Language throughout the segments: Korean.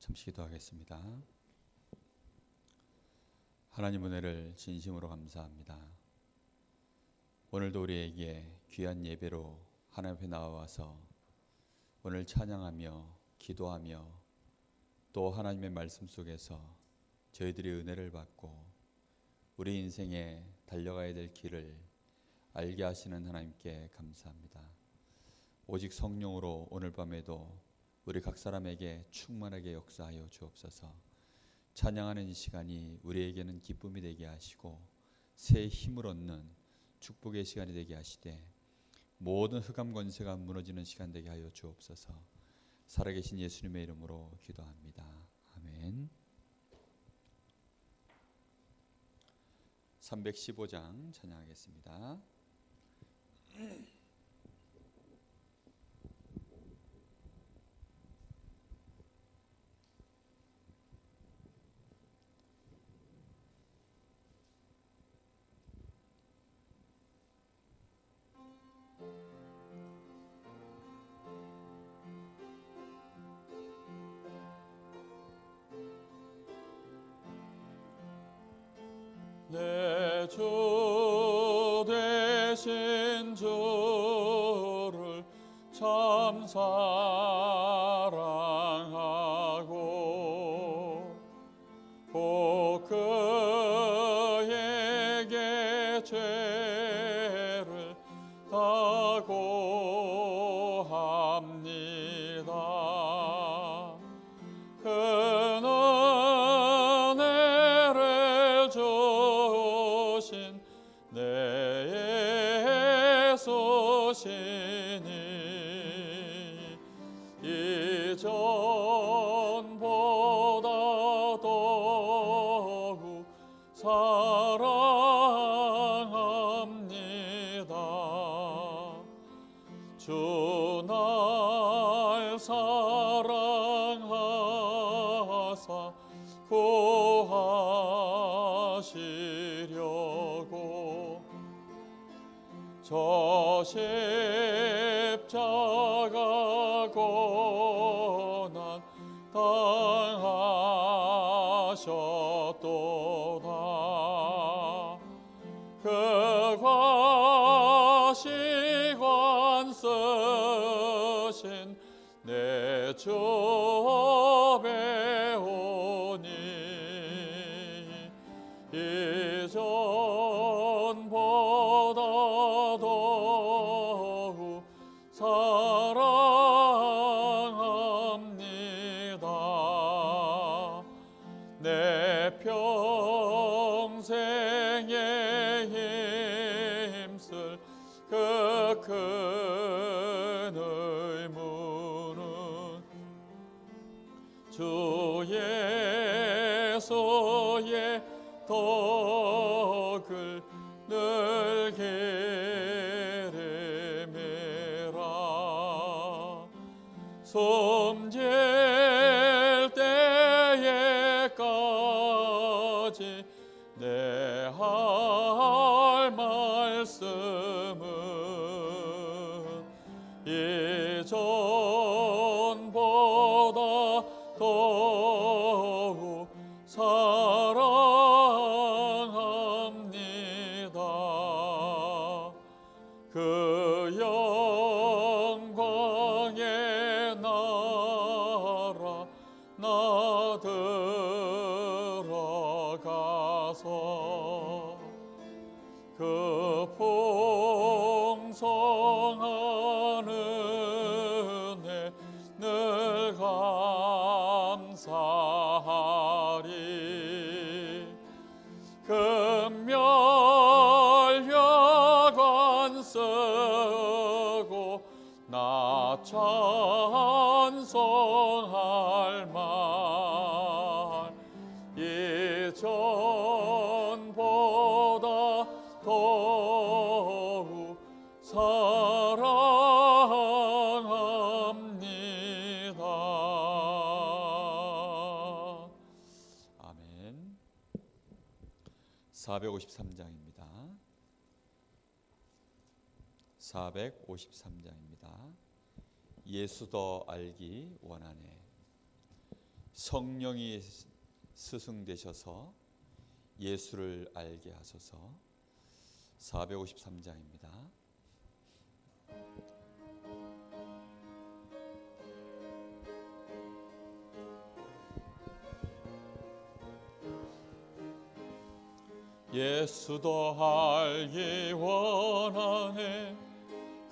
잠시 기도하겠습니다. 하나님 은혜를 진심으로 감사합니다. 오늘도 우리에게 귀한 예배로 하나님 앞에 나와서 오늘 찬양하며 기도하며 또 하나님의 말씀 속에서 저희들이 은혜를 받고 우리 인생에 달려가야 될 길을 알게 하시는 하나님께 감사합니다. 오직 성령으로 오늘 밤에도 우리 각 사람에게 충만하게 역사하여 주옵소서. 찬양하는 이 시간이 우리에게는 기쁨이 되게 하시고 새 힘을 얻는 축복의 시간이 되게 하시되 모든 흑암 권세가 무너지는 시간 되게 하여 주옵소서. 살아계신 예수님의 이름으로 기도합니다. 아멘. 315장 찬양하겠습니다. 내 주 되신 주를 참 사랑하고 꼭 그에게 죄를 다 고합니다. 내 예수시니 이전보다 더욱 사랑합니다. 주 날 사랑하사 구하시려고 저 십자가 고난 당하셨도다. 그 과시관 쓰신 내 주 배우니 이전보다 더욱 사랑합니다. 내 평생에 힘쓸 그 큰 의무는 주 예수의 덕을 늘 기름이라. 숨질 때에까지 내 할 말씀은 이전보다 더욱 사랑합니다. 그 영광의 나라 나 들어가서 그 풍성한 은혜 늘 감사하리. 금멸여관 쓰고 나 찬송할 말 이전보다 더욱 사랑합니다. 아멘. 453장입니다. 453장입니다. 예수 더 알기 원하네. 성령이 스승 되셔서 예수를 알게 하소서. 453장입니다. 예수도 알기 원하네.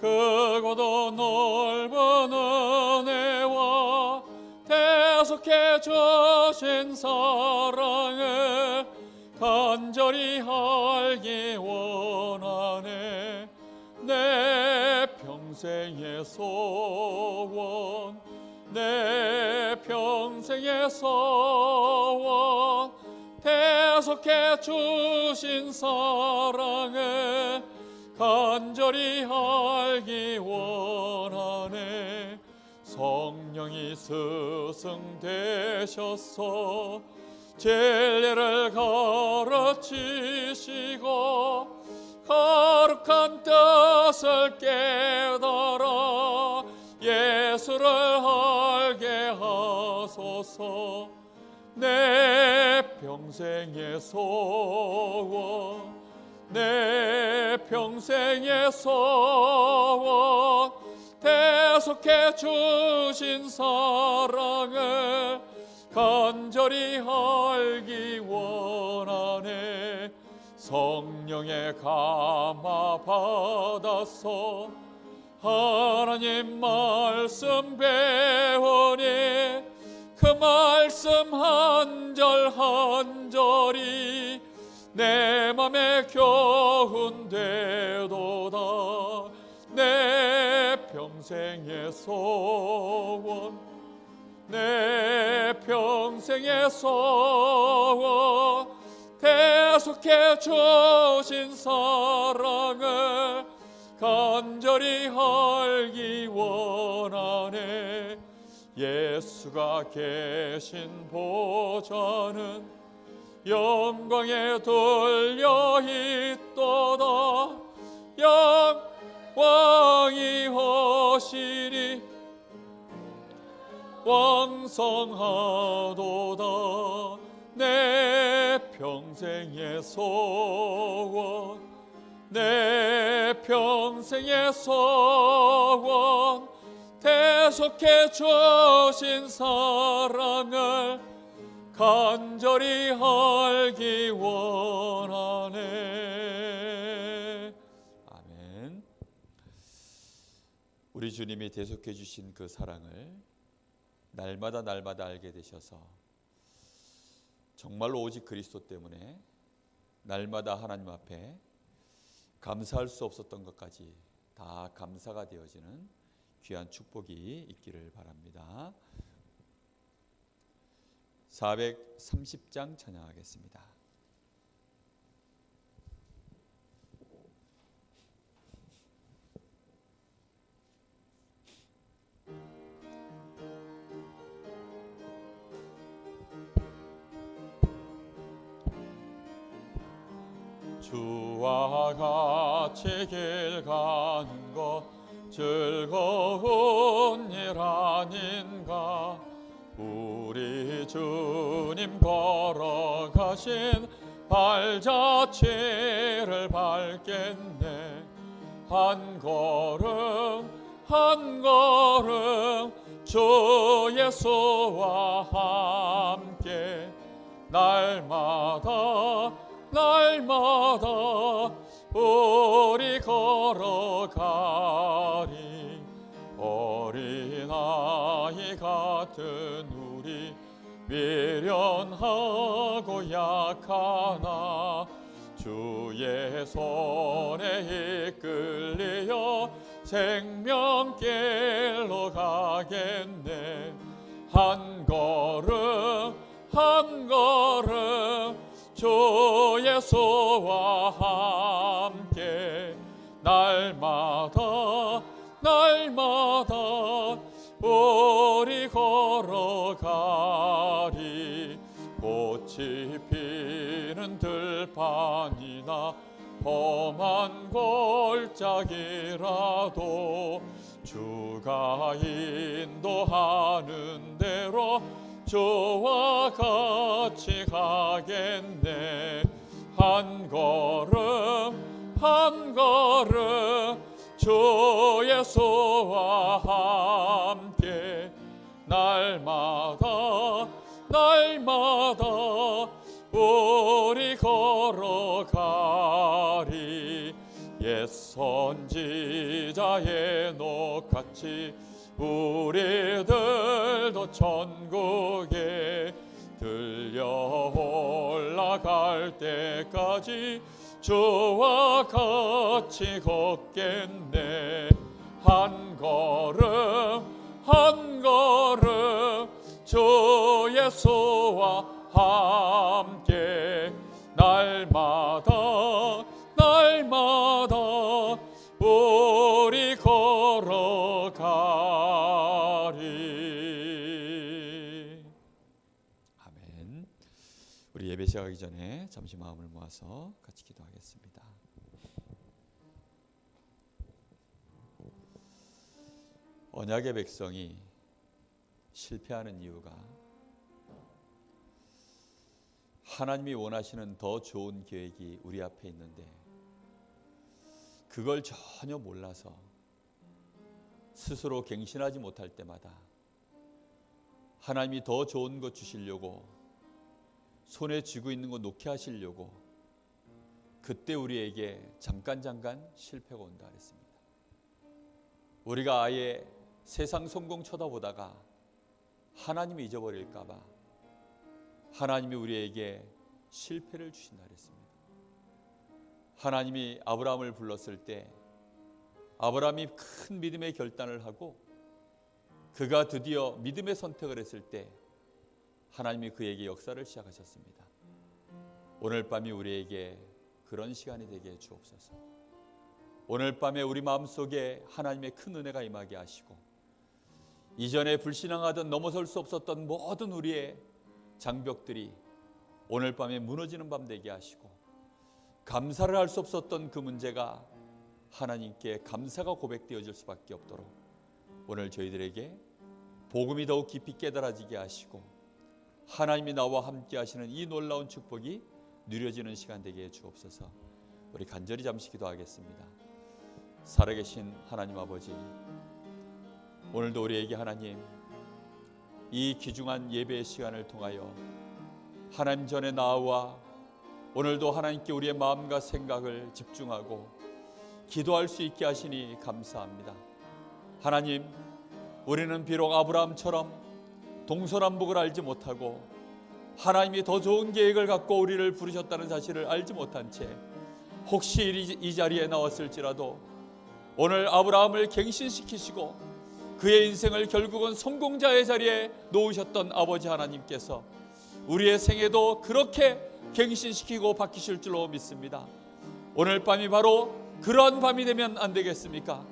크고도 넓은 은혜와 대속해 주신 사랑을 간절히 알기 원하네. 내 평생의 소원, 내 평생의 소원, 대속해 주신 사랑을 간절히 알기 원하네. 성령이 스승 되셔서 진리를 가르치시고 거룩한 뜻을 깨달아 예수를 알게 하소서. 내 평생의 소원, 내 평생의 소원, 대속해 주신 사랑을 간절히 알기 원하네. 성령의 감화 받아서 하나님 말씀 배우니 그 말씀 한 절 한 절이 내 맘에 교훈되도다. 내 평생의 소원, 내 평생의 소원, 대속해 주신 사랑을 간절히 알기 원하네. 예수가 계신 보좌는 영광에 둘려 있도다. 영광이 허시리 왕성하도다. 내 평생의 소원, 내 평생의 소원, 대속해 주신 사랑을 간절히 알기 원하네. 아멘. 우리 주님이 대속해 주신 그 사랑을 날마다 알게 되셔서 정말로 오직 그리스도 때문에 날마다 하나님 앞에 감사할 수 없었던 것까지 다 감사가 되어지는 귀한 축복이 있기를 바랍니다. 430장 찬양하겠습니다. 주와 같이 길 가는 것 즐거운 일 아닌가. 우리 주님 걸어가신 발자취를 밟겠네. 한 걸음 한 걸음 주 예수와 함께 날마다 우리 걸어가리. 어린아이 같은 우리 미련하고 약하나 주의 손에 이끌리어 생명길로 가겠네. 한 걸음 한 걸음 주 예수와 함께 날마다 우리 걸어가리. 꽃이 피는 들판이나 험한 골짜기라도 주가 인도하는 대로 주와 같이 가겠네. 한 걸음 한 걸음 주 예수와 함께 날마다 날마다 우리 걸어가리. 옛 선지자의 녹같이 우리들도 천국에 들려 올라갈 때까지 주와 같이 걷겠네. 한 걸음 한 걸음 주 예수와 함께 날마다 날마다 우리 걸어가리. 아멘. 우리 예배 시작하기 전에 잠시 마음을 모아서 같이 기도하겠습니다. 언약의 백성이 실패하는 이유가 하나님이 원하시는 더 좋은 계획이 우리 앞에 있는데 그걸 전혀 몰라서 스스로 갱신하지 못할 때마다 하나님이 더 좋은 것 주시려고 손에 쥐고 있는 거 놓게 하시려고 그때 우리에게 잠깐 실패가 온다 그랬습니다. 우리가 아예 세상 성공 쳐다보다가 하나님이 잊어버릴까 봐 하나님이 우리에게 실패를 주신다 그랬습니다. 하나님이 아브라함을 불렀을 때 아브라함이 큰 믿음의 결단을 하고 그가 드디어 믿음의 선택을 했을 때 하나님이 그에게 역사를 시작하셨습니다. 오늘 밤이 우리에게 그런 시간이 되게 해 주옵소서. 오늘 밤에 우리 마음속에 하나님의 큰 은혜가 임하게 하시고 이전에 불신앙하던 넘어설 수 없었던 모든 우리의 장벽들이 오늘 밤에 무너지는 밤 되게 하시고 감사를 할 수 없었던 그 문제가 하나님께 감사가 고백되어질 수밖에 없도록 오늘 저희들에게 복음이 더욱 깊이 깨달아지게 하시고 하나님이 나와 함께 하시는 이 놀라운 축복이 누려지는 시간 되게 해 주옵소서. 우리 간절히 잠시 기도하겠습니다. 살아계신 하나님 아버지, 오늘도 우리에게 하나님 이 귀중한 예배의 시간을 통하여 하나님 전에 나와 오늘도 하나님께 우리의 마음과 생각을 집중하고 기도할 수 있게 하시니 감사합니다. 하나님, 우리는 비록 아브라함처럼 동서남북을 알지 못하고 하나님이 더 좋은 계획을 갖고 우리를 부르셨다는 사실을 알지 못한 채 혹시 이 자리에 나왔을지라도 오늘 아브라함을 갱신시키시고 그의 인생을 결국은 성공자의 자리에 놓으셨던 아버지 하나님께서 우리의 생애도 그렇게 갱신시키고 바뀌실 줄로 믿습니다. 오늘 밤이 바로 그러한 밤이 되면 안 되겠습니까?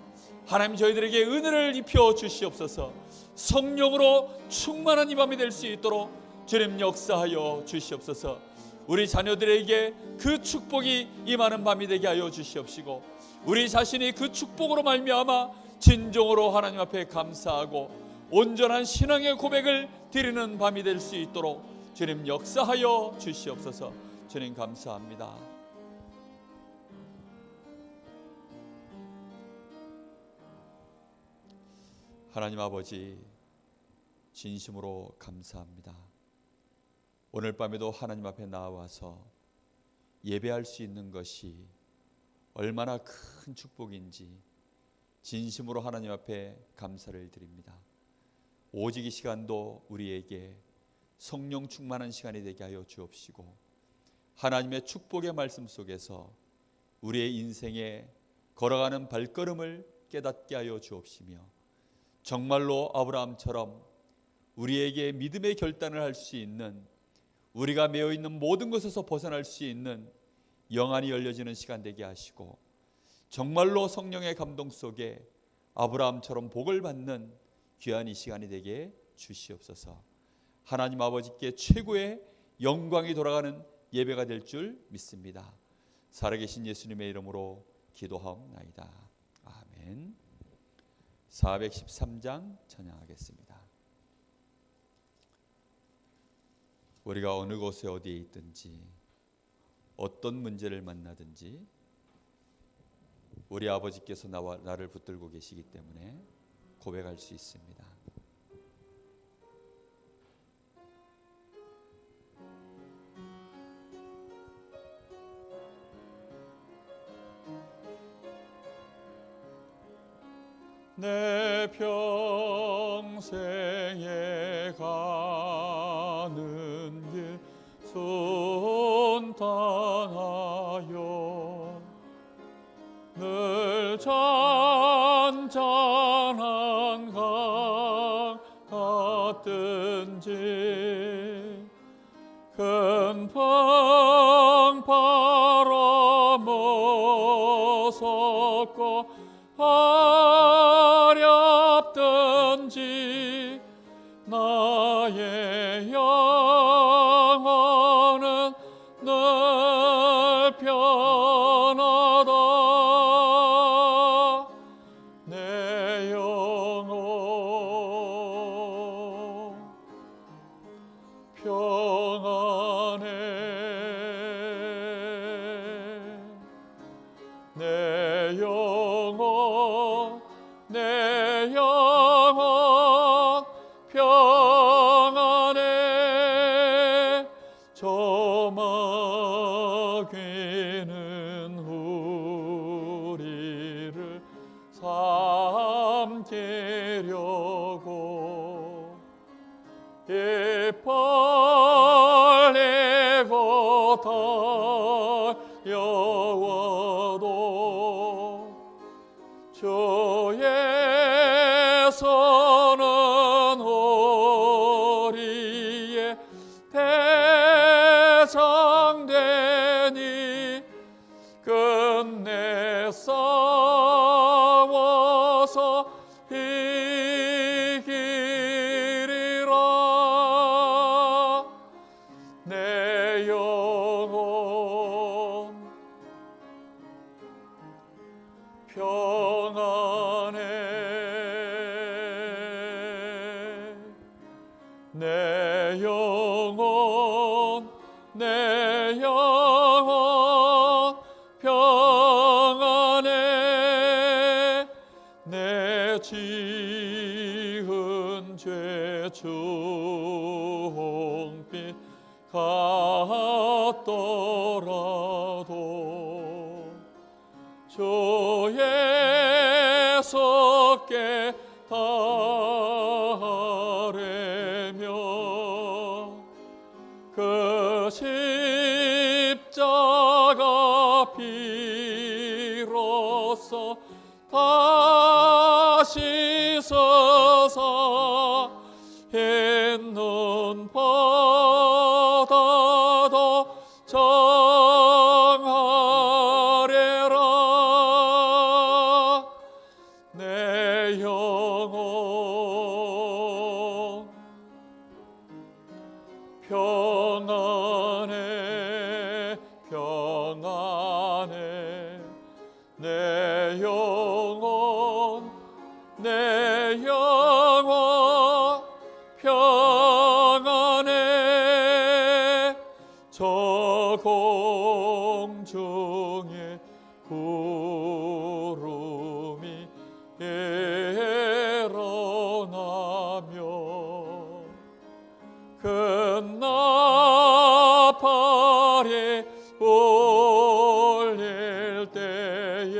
하나님, 저희들에게 은혜를 입혀 주시옵소서. 성령으로 충만한 이 밤이 될 수 있도록 주님 역사하여 주시옵소서. 우리 자녀들에게 그 축복이 임하는 밤이 되게 하여 주시옵시고 우리 자신이 그 축복으로 말미암아 진정으로 하나님 앞에 감사하고 온전한 신앙의 고백을 드리는 밤이 될 수 있도록 주님 역사하여 주시옵소서. 주님 감사합니다. 하나님 아버지, 진심으로 감사합니다. 오늘 밤에도 하나님 앞에 나와서 예배할 수 있는 것이 얼마나 큰 축복인지 진심으로 하나님 앞에 감사를 드립니다. 오직 이 시간도 우리에게 성령 충만한 시간이 되게 하여 주옵시고 하나님의 축복의 말씀 속에서 우리의 인생에 걸어가는 발걸음을 깨닫게 하여 주옵시며 정말로 아브라함처럼 우리에게 믿음의 결단을 할 수 있는, 우리가 매여 있는 모든 것에서 벗어날 수 있는 영안이 열려지는 시간 되게 하시고 정말로 성령의 감동 속에 아브라함처럼 복을 받는 귀한 이 시간이 되게 주시옵소서. 하나님 아버지께 최고의 영광이 돌아가는 예배가 될 줄 믿습니다. 살아계신 예수님의 이름으로 기도하옵나이다. 아멘. 413장 찬양하겠습니다. 우리가 어느 곳에 어디에 있든지 어떤 문제를 만나든지 우리 아버지께서 나를 붙들고 계시기 때문에 고백할 수 있습니다. 내 평생에 가는 길 순탄하여 늘 잔잔한 강 같든지 큰 바람 무섭고 어렵든지 나의 영혼은 늘 편하다. 내 영혼 평안해. 내 영혼 평안해. 저마귀는 우리를 삼키려고 이빨리고 달려와도 주의 손은 우리의 대장되니 끝내 싸워서 이기리라. 내 영혼 평안해. 내 영혼 평안해. 내 지은 죄 중빛 같더라도 주의 손께 달래며 그 십자가 피로써 다시 서서 있는 바다도 정하리라. 내 영혼 평안해. 평안해. 내 영혼 평안해. 저 공중에 구름이 일어나며 큰 나팔이 울릴 때에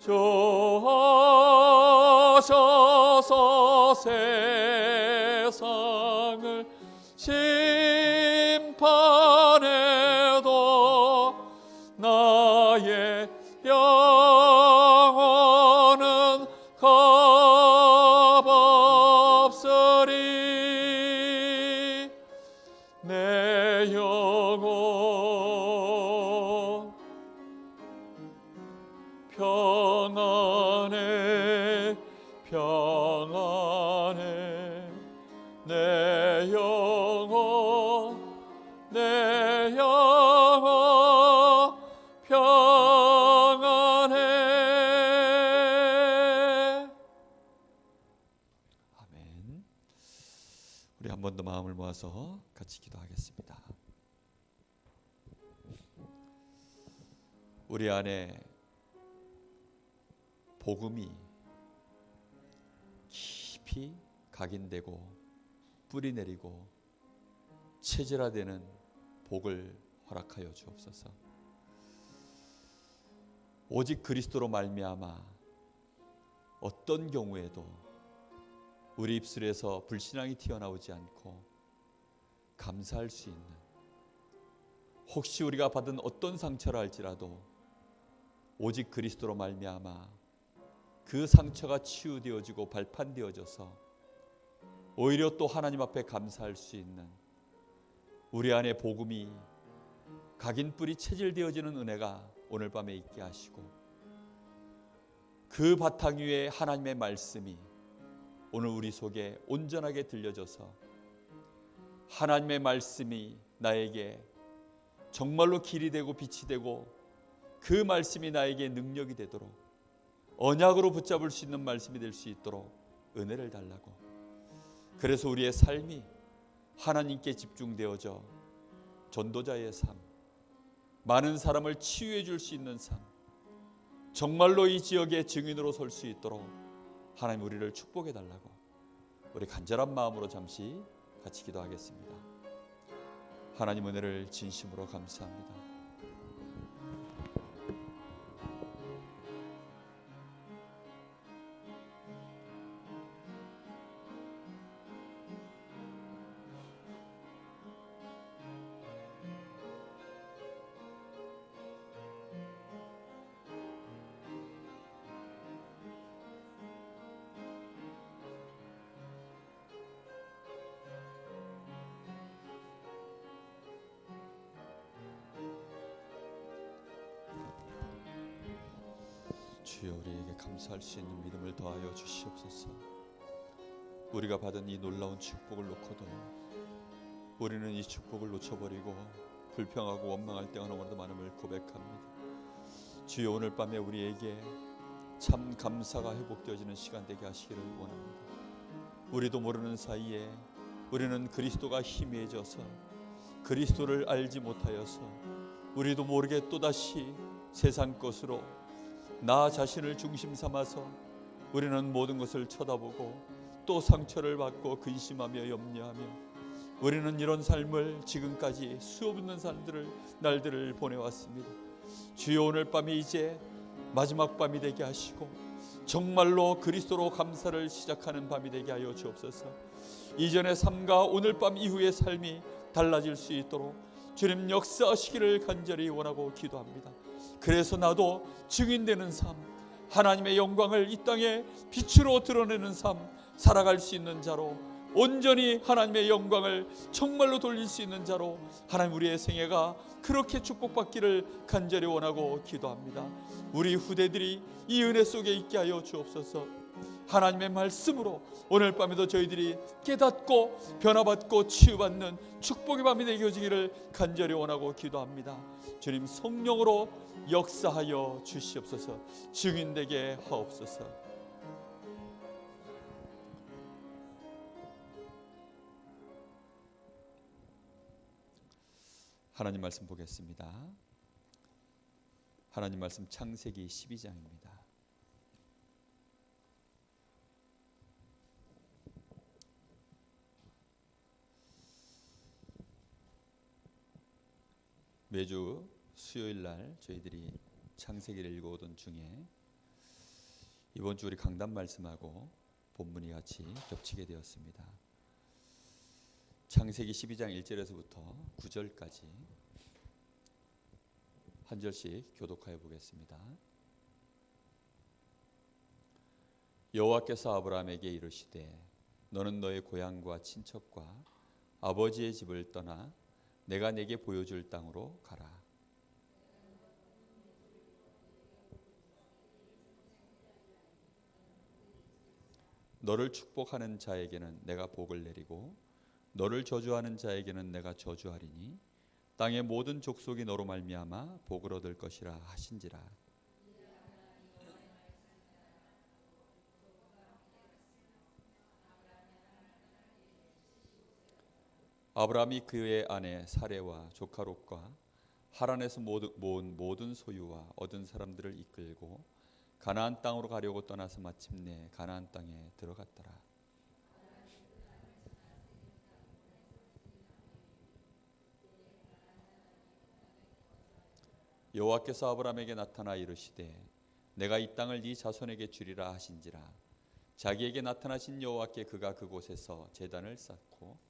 주 오셔서 세상을 심판해도 나의 영혼은 겁없으리. 내 영혼 평안해. 평안해. 내 영혼 평안해. 아멘. 우리 한번 더 마음을 모아서 같이 기도하겠습니다. 우리 안에 복음이 깊이 각인되고 뿌리 내리고 체질화되는 복을 허락하여 주옵소서. 오직 그리스도로 말미암아 어떤 경우에도 우리 입술에서 불신앙이 튀어나오지 않고 감사할 수 있는, 혹시 우리가 받은 어떤 상처라 할지라도 오직 그리스도로 말미암아 그 상처가 치유되어지고 발판되어져서 오히려 또 하나님 앞에 감사할 수 있는 우리 안에 복음이 각인 뿌리 체질되어지는 은혜가 오늘 밤에 있게 하시고, 그 바탕 위에 하나님의 말씀이 오늘 우리 속에 온전하게 들려져서 하나님의 말씀이 나에게 정말로 길이 되고 빛이 되고 그 말씀이 나에게 능력이 되도록, 언약으로 붙잡을 수 있는 말씀이 될 수 있도록 은혜를 달라고. 그래서 우리의 삶이 하나님께 집중되어져 전도자의 삶, 많은 사람을 치유해 줄 수 있는 삶, 정말로 이 지역의 증인으로 설 수 있도록 하나님 우리를 축복해 달라고 우리 간절한 마음으로 잠시 같이 기도하겠습니다. 하나님 은혜를 진심으로 감사합니다. 주여, 우리에게 감사할 수 있는 믿음을 더하여 주시옵소서. 우리가 받은 이 놀라운 축복을 놓고도 우리는 이 축복을 놓쳐버리고 불평하고 원망할 때가 너무나도 많음을 고백합니다. 주여, 오늘 밤에 우리에게 참 감사가 회복되어지는 시간 되게 하시기를 원합니다. 우리도 모르는 사이에 우리는 그리스도가 희미해져서 그리스도를 알지 못하여서 우리도 모르게 또다시 세상 것으로 나 자신을 중심 삼아서 우리는 모든 것을 쳐다보고 또 상처를 받고 근심하며 염려하며 우리는 이런 삶을 지금까지 수없는 날들을 보내왔습니다. 주여, 오늘 밤이 이제 마지막 밤이 되게 하시고 정말로 그리스도로 감사를 시작하는 밤이 되게 하여 주옵소서. 이전의 삶과 오늘 밤 이후의 삶이 달라질 수 있도록 주님 역사하시기를 간절히 원하고 기도합니다. 그래서 나도 증인되는 삶, 하나님의 영광을 이 땅에 빛으로 드러내는 삶 살아갈 수 있는 자로, 온전히 하나님의 영광을 정말로 돌릴 수 있는 자로 하나님 우리의 생애가 그렇게 축복받기를 간절히 원하고 기도합니다. 우리 후대들이 이 은혜 속에 있게 하여 주옵소서. 하나님의 말씀으로 오늘 밤에도 저희들이 깨닫고 변화받고 치유받는 축복의 밤이 되어지기를 간절히 원하고 기도합니다. 주님, 성령으로 역사하여 주시옵소서. 증인되게 하옵소서. 하나님 말씀 보겠습니다. 하나님 말씀 창세기 12장입니다. 매주 수요일 날 저희들이 창세기를 읽어오던 중에 이번 주 우리 강단 말씀하고 본문이 같이 겹치게 되었습니다. 창세기 12장 1절에서부터 9절까지 한 절씩 교독하여 보겠습니다. 여호와께서 아브라함에게 이르시되 너는 너의 고향과 친척과 아버지의 집을 떠나 내가 네게 보여줄 땅으로 가라. 너를 축복하는 자에게는 내가 복을 내리고 너를 저주하는 자에게는 내가 저주하리니 땅의 모든 족속이 너로 말미암아 복을 얻을 것이라 하신지라. 아브라함이 그의 아내 사레와 조카 롯과 하란에서 모은 모든 소유와 얻은 사람들을 이끌고 가나안 땅으로 가려고 떠나서 마침내 가나안 땅에 들어갔더라. 여호와께서 아브라함에게 나타나 이르시되 내가 이 땅을 네 자손에게 주리라 하신지라. 자기에게 나타나신 여호와께 그가 그곳에서 제단을 쌓고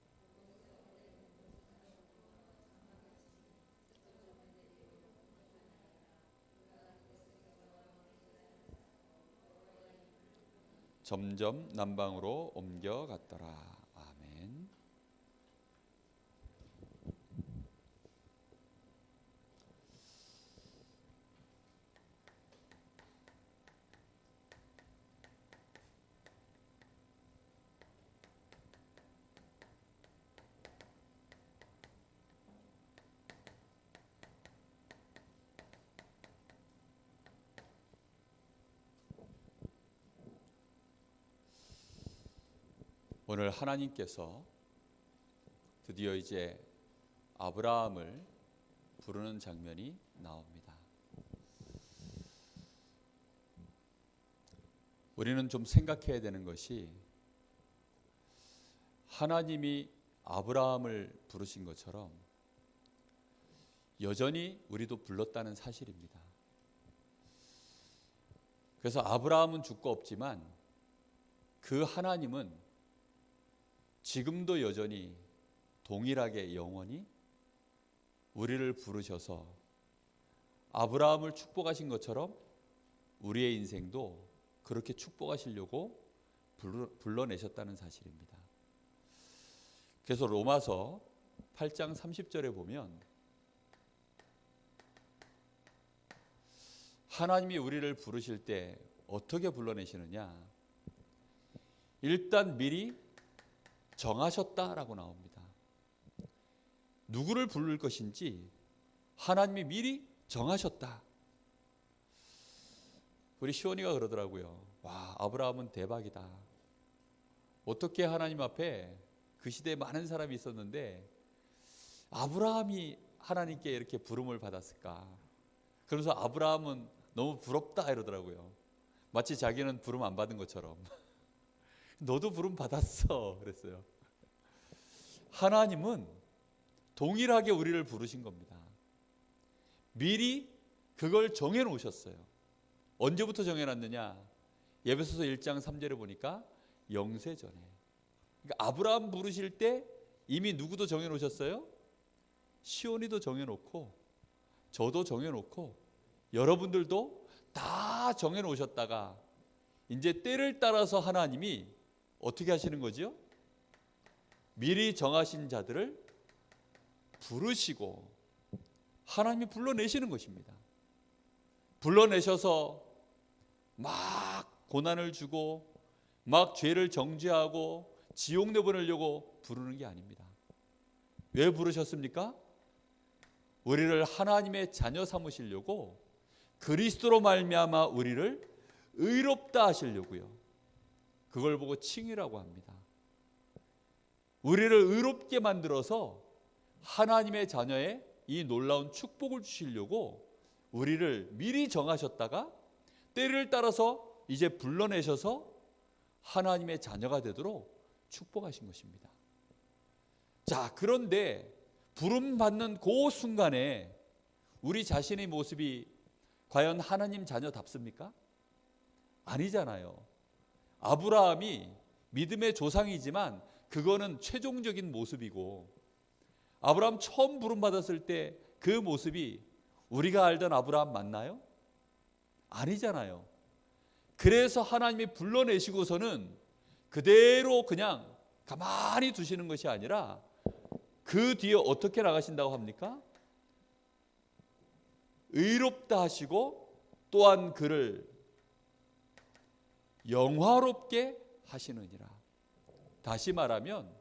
점점 남방으로 옮겨갔더라. 아멘. 오늘 하나님께서 드디어 이제 아브라함을 부르는 장면이 나옵니다. 우리는 좀 생각해야 되는 것이 하나님이 아브라함을 부르신 것처럼 여전히 우리도 불렀다는 사실입니다. 그래서 아브라함은 죽고 없지만 그 하나님은 지금도 여전히 동일하게 영원히 우리를 부르셔서 아브라함을 축복하신 것처럼 우리의 인생도 그렇게 축복하시려고 불러내셨다는 사실입니다. 그래서 로마서 8장 30절에 보면 하나님이 우리를 부르실 때 어떻게 불러내시느냐? 일단 미리 정하셨다라고 나옵니다. 누구를 부를 것인지 하나님이 미리 정하셨다. 우리 시온이가 그러더라고요. 와, 아브라함은 대박이다. 어떻게 하나님 앞에 그 시대에 많은 사람이 있었는데 아브라함이 하나님께 이렇게 부름을 받았을까? 그러면서 아브라함은 너무 부럽다 이러더라고요. 마치 자기는 부름 안 받은 것처럼. 너도 부름 받았어 그랬어요. 하나님은 동일하게 우리를 부르신 겁니다. 미리 그걸 정해 놓으셨어요. 언제부터 정해 놨느냐? 에베소서 1장 3절에 보니까 영세 전에. 그러니까 아브라함 부르실 때 이미 누구도 정해 놓으셨어요? 시온이도 정해 놓고 저도 정해 놓고 여러분들도 다 정해 놓으셨다가 이제 때를 따라서 하나님이 어떻게 하시는 거죠? 미리 정하신 자들을 부르시고 하나님이 불러내시는 것입니다. 불러내셔서 막 고난을 주고 막 죄를 정죄하고 지옥 내보내려고 부르는 게 아닙니다. 왜 부르셨습니까? 우리를 하나님의 자녀 삼으시려고 그리스도로 말미암아 우리를 의롭다 하시려고요. 그걸 보고 칭이라고 합니다. 우리를 의롭게 만들어서 하나님의 자녀의 이 놀라운 축복을 주시려고 우리를 미리 정하셨다가 때를 따라서 이제 불러내셔서 하나님의 자녀가 되도록 축복하신 것입니다. 자, 그런데 부름 받는 그 순간에 우리 자신의 모습이 과연 하나님 자녀답습니까? 아니잖아요. 아브라함이 믿음의 조상이지만 그거는 최종적인 모습이고 아브라함 처음 부름 받았을 때 그 모습이 우리가 알던 아브라함 맞나요? 아니잖아요. 그래서 하나님이 불러내시고서는 그대로 그냥 가만히 두시는 것이 아니라 그 뒤에 어떻게 나가신다고 합니까? 의롭다 하시고 또한 그를 영화롭게 하시느니라. 다시 말하면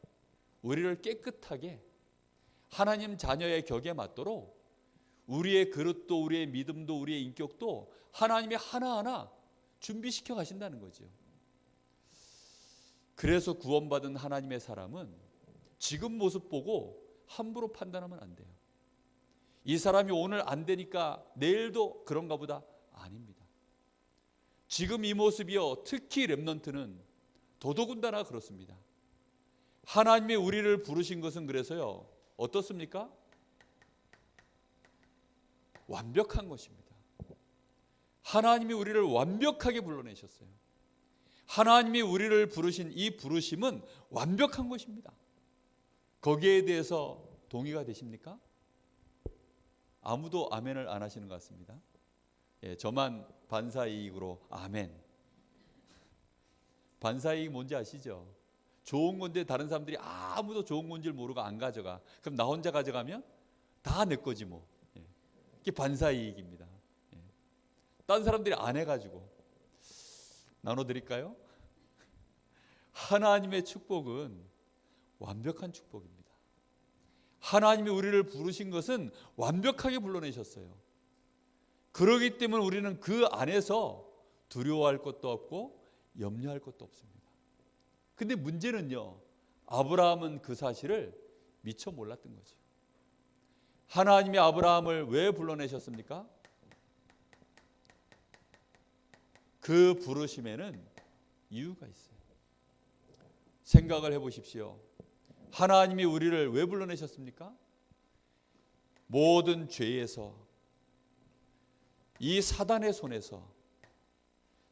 우리를 깨끗하게 하나님 자녀의 격에 맞도록 우리의 그릇도 우리의 믿음도 우리의 인격도 하나님이 하나하나 준비시켜 가신다는 거죠. 그래서 구원받은 하나님의 사람은 지금 모습 보고 함부로 판단하면 안 돼요. 이 사람이 오늘 안 되니까 내일도 그런가 보다. 아닙니다. 지금 이 모습이요, 특히 렘넌트는 더더군다나 그렇습니다. 하나님이 우리를 부르신 것은 그래서요, 어떻습니까? 완벽한 것입니다. 하나님이 우리를 완벽하게 불러내셨어요. 하나님이 우리를 부르신 이 부르심은 완벽한 것입니다. 거기에 대해서 동의가 되십니까? 아무도 아멘을 안 하시는 것 같습니다. 예, 저만 반사이익으로 아멘. 반사이익 뭔지 아시죠? 좋은 건데 다른 사람들이 아무도 좋은 건지 모르고 안 가져가. 그럼 나 혼자 가져가면 다 내 거지 뭐. 예, 이게 반사이익입니다. 예. 다른 사람들이 안 해가지고 나눠드릴까요? 하나님의 축복은 완벽한 축복입니다. 하나님이 우리를 부르신 것은 완벽하게 불러내셨어요. 그러기 때문에 우리는 그 안에서 두려워할 것도 없고 염려할 것도 없습니다. 근데 문제는요, 아브라함은 그 사실을 미처 몰랐던 거죠. 하나님이 아브라함을 왜 불러내셨습니까? 그 부르심에는 이유가 있어요. 생각을 해보십시오. 하나님이 우리를 왜 불러내셨습니까? 모든 죄에서, 이 사단의 손에서,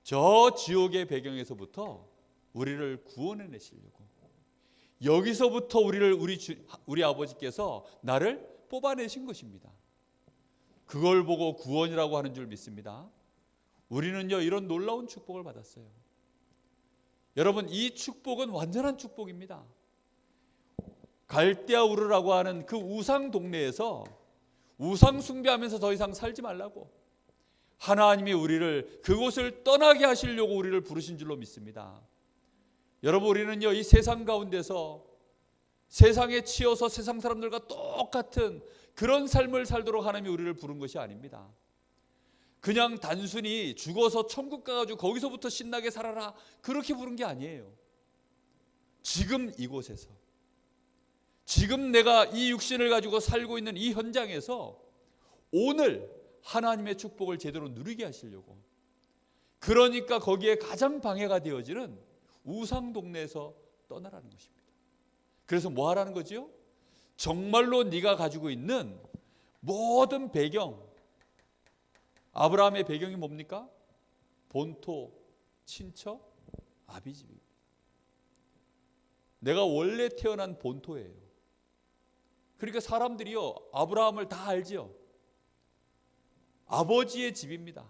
저 지옥의 배경에서부터 우리를 구원해 내시려고, 여기서부터 우리 아버지께서 나를 뽑아내신 것입니다. 그걸 보고 구원이라고 하는 줄 믿습니다. 우리는요, 이런 놀라운 축복을 받았어요. 여러분, 이 축복은 완전한 축복입니다. 갈대아 우르라고 하는 그 우상 동네에서 우상 숭배하면서 더 이상 살지 말라고 하나님이 우리를 그곳을 떠나게 하시려고 우리를 부르신 줄로 믿습니다. 여러분, 우리는요, 이 세상 가운데서 세상에 치여서 세상 사람들과 똑같은 그런 삶을 살도록 하나님이 우리를 부른 것이 아닙니다. 그냥 단순히 죽어서 천국 가가지고 거기서부터 신나게 살아라, 그렇게 부른 게 아니에요. 지금 이곳에서, 지금 내가 이 육신을 가지고 살고 있는 이 현장에서 오늘 하나님의 축복을 제대로 누리게 하시려고, 그러니까 거기에 가장 방해가 되어지는 우상 동네에서 떠나라는 것입니다. 그래서 뭐 하라는 거지요? 정말로 네가 가지고 있는 모든 배경, 아브라함의 배경이 뭡니까? 본토, 친척, 아비집입니다. 내가 원래 태어난 본토예요. 그러니까 사람들이요, 아브라함을 다 알지요. 아버지의 집입니다.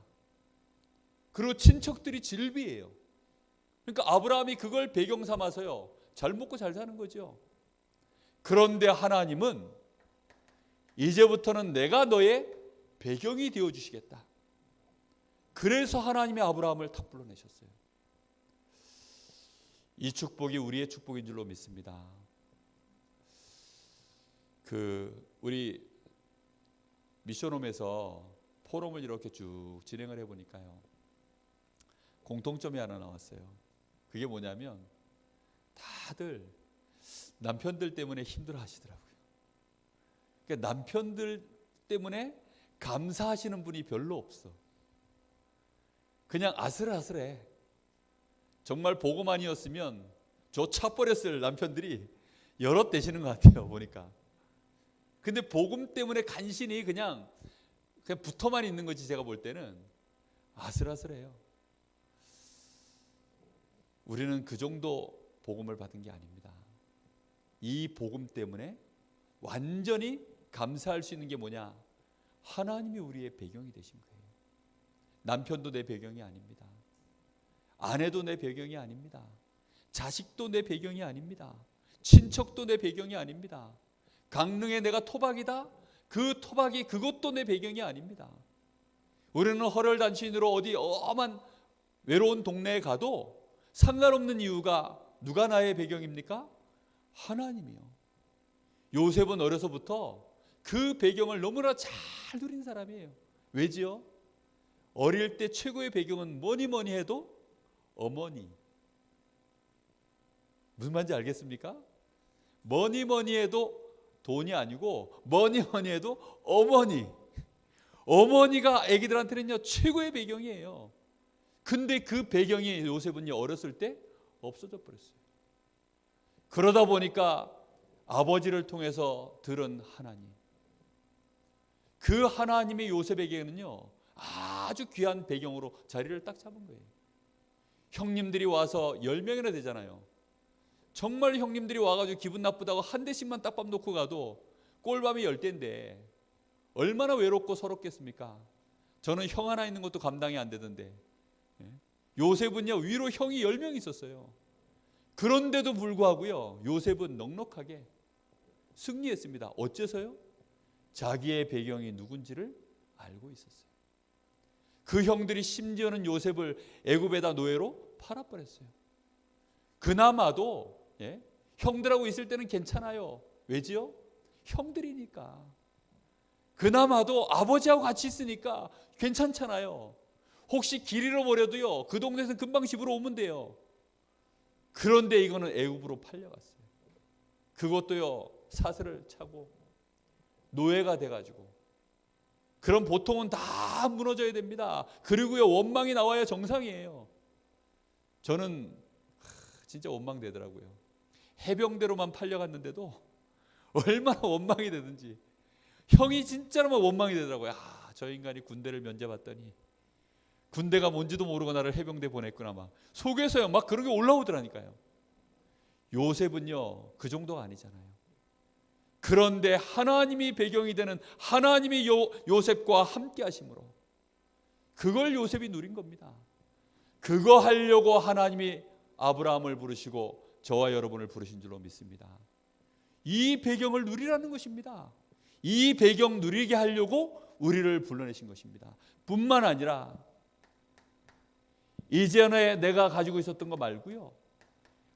그리고 친척들이 질비예요. 그러니까 아브라함이 그걸 배경 삼아서요, 잘 먹고 잘 사는 거죠. 그런데 하나님은 이제부터는 내가 너의 배경이 되어주시겠다. 그래서 하나님이 아브라함을 탁 불러내셨어요. 이 축복이 우리의 축복인 줄로 믿습니다. 우리 미션홈에서 포럼을 이렇게 쭉 진행을 해보니까요, 공통점이 하나 나왔어요. 그게 뭐냐면 다들 남편들 때문에 힘들어 하시더라고요. 그러니까 남편들 때문에 감사하시는 분이 별로 없어. 그냥 아슬아슬해. 정말 복음만이었으면 저 차버렸을 남편들이 여럿 되시는 것 같아요, 보니까. 근데 복음 때문에 간신히 그냥 붙어만 있는 거지. 제가 볼 때는 아슬아슬해요. 우리는 그 정도 복음을 받은 게 아닙니다. 이 복음 때문에 완전히 감사할 수 있는 게 뭐냐? 하나님이 우리의 배경이 되신 거예요. 남편도 내 배경이 아닙니다. 아내도 내 배경이 아닙니다. 자식도 내 배경이 아닙니다. 친척도 내 배경이 아닙니다. 강릉에 내가 토박이다? 그 토박이 그것도 내 배경이 아닙니다. 우리는 헐혈단신으로 어디 엄한 외로운 동네에 가도 상관없는 이유가 누가 나의 배경입니까? 하나님이요. 요셉은 어려서부터 그 배경을 너무나 잘 누린 사람이에요. 왜지요? 어릴 때 최고의 배경은 뭐니 해도 어머니. 무슨 말인지 알겠습니까? 뭐니 뭐니 해도 돈이 아니고 뭐니 뭐니 해도 어머니가 아기들한테는요 최고의 배경이에요. 근데 그 배경이 요셉은요 어렸을 때 없어져 버렸어요. 그러다 보니까 아버지를 통해서 들은 하나님, 그 하나님의 요셉에게는요 아주 귀한 배경으로 자리를 딱 잡은 거예요. 형님들이 와서 10명이나 되잖아요. 정말 형님들이 와가지고 기분 나쁘다고 한 대씩만 딱밥 놓고 가도 꼴밤이 10대인데 얼마나 외롭고 서럽겠습니까? 저는 형 하나 있는 것도 감당이 안 되던데 요셉은요 위로 형이 10명 있었어요. 그런데도 불구하고요 요셉은 넉넉하게 승리했습니다. 어째서요? 자기의 배경이 누군지를 알고 있었어요. 그 형들이 심지어는 요셉을 애굽에다 노예로 팔아버렸어요. 그나마도 형들하고 있을 때는 괜찮아요. 왜지요? 형들이니까. 그나마도 아버지하고 같이 있으니까 괜찮잖아요. 혹시 길 잃어버려도요 그 동네에서 금방 집으로 오면 돼요. 그런데 이거는 애굽으로 팔려갔어요. 그것도요 사슬을 차고 노예가 돼가지고. 그럼 보통은 다 무너져야 됩니다. 그리고요 원망이 나와야 정상이에요. 저는 진짜 원망되더라고요. 해병대로만 팔려갔는데도 얼마나 원망이 되든지 형이 진짜로 막 원망이 되더라고요. 저 인간이 군대를 면제받더니 군대가 뭔지도 모르고 나를 해병대 보냈구나 막 속에서요 막 그런 게 올라오더라니까요. 요셉은요 그 정도가 아니잖아요. 그런데 하나님이 배경이 되는 하나님이 요셉과 함께 하심으로 그걸 요셉이 누린 겁니다. 그거 하려고 하나님이 아브라함을 부르시고 저와 여러분을 부르신 줄로 믿습니다. 이 배경을 누리라는 것입니다. 이 배경 누리게 하려고 우리를 불러내신 것입니다. 뿐만 아니라 이전에 내가 가지고 있었던 거 말고요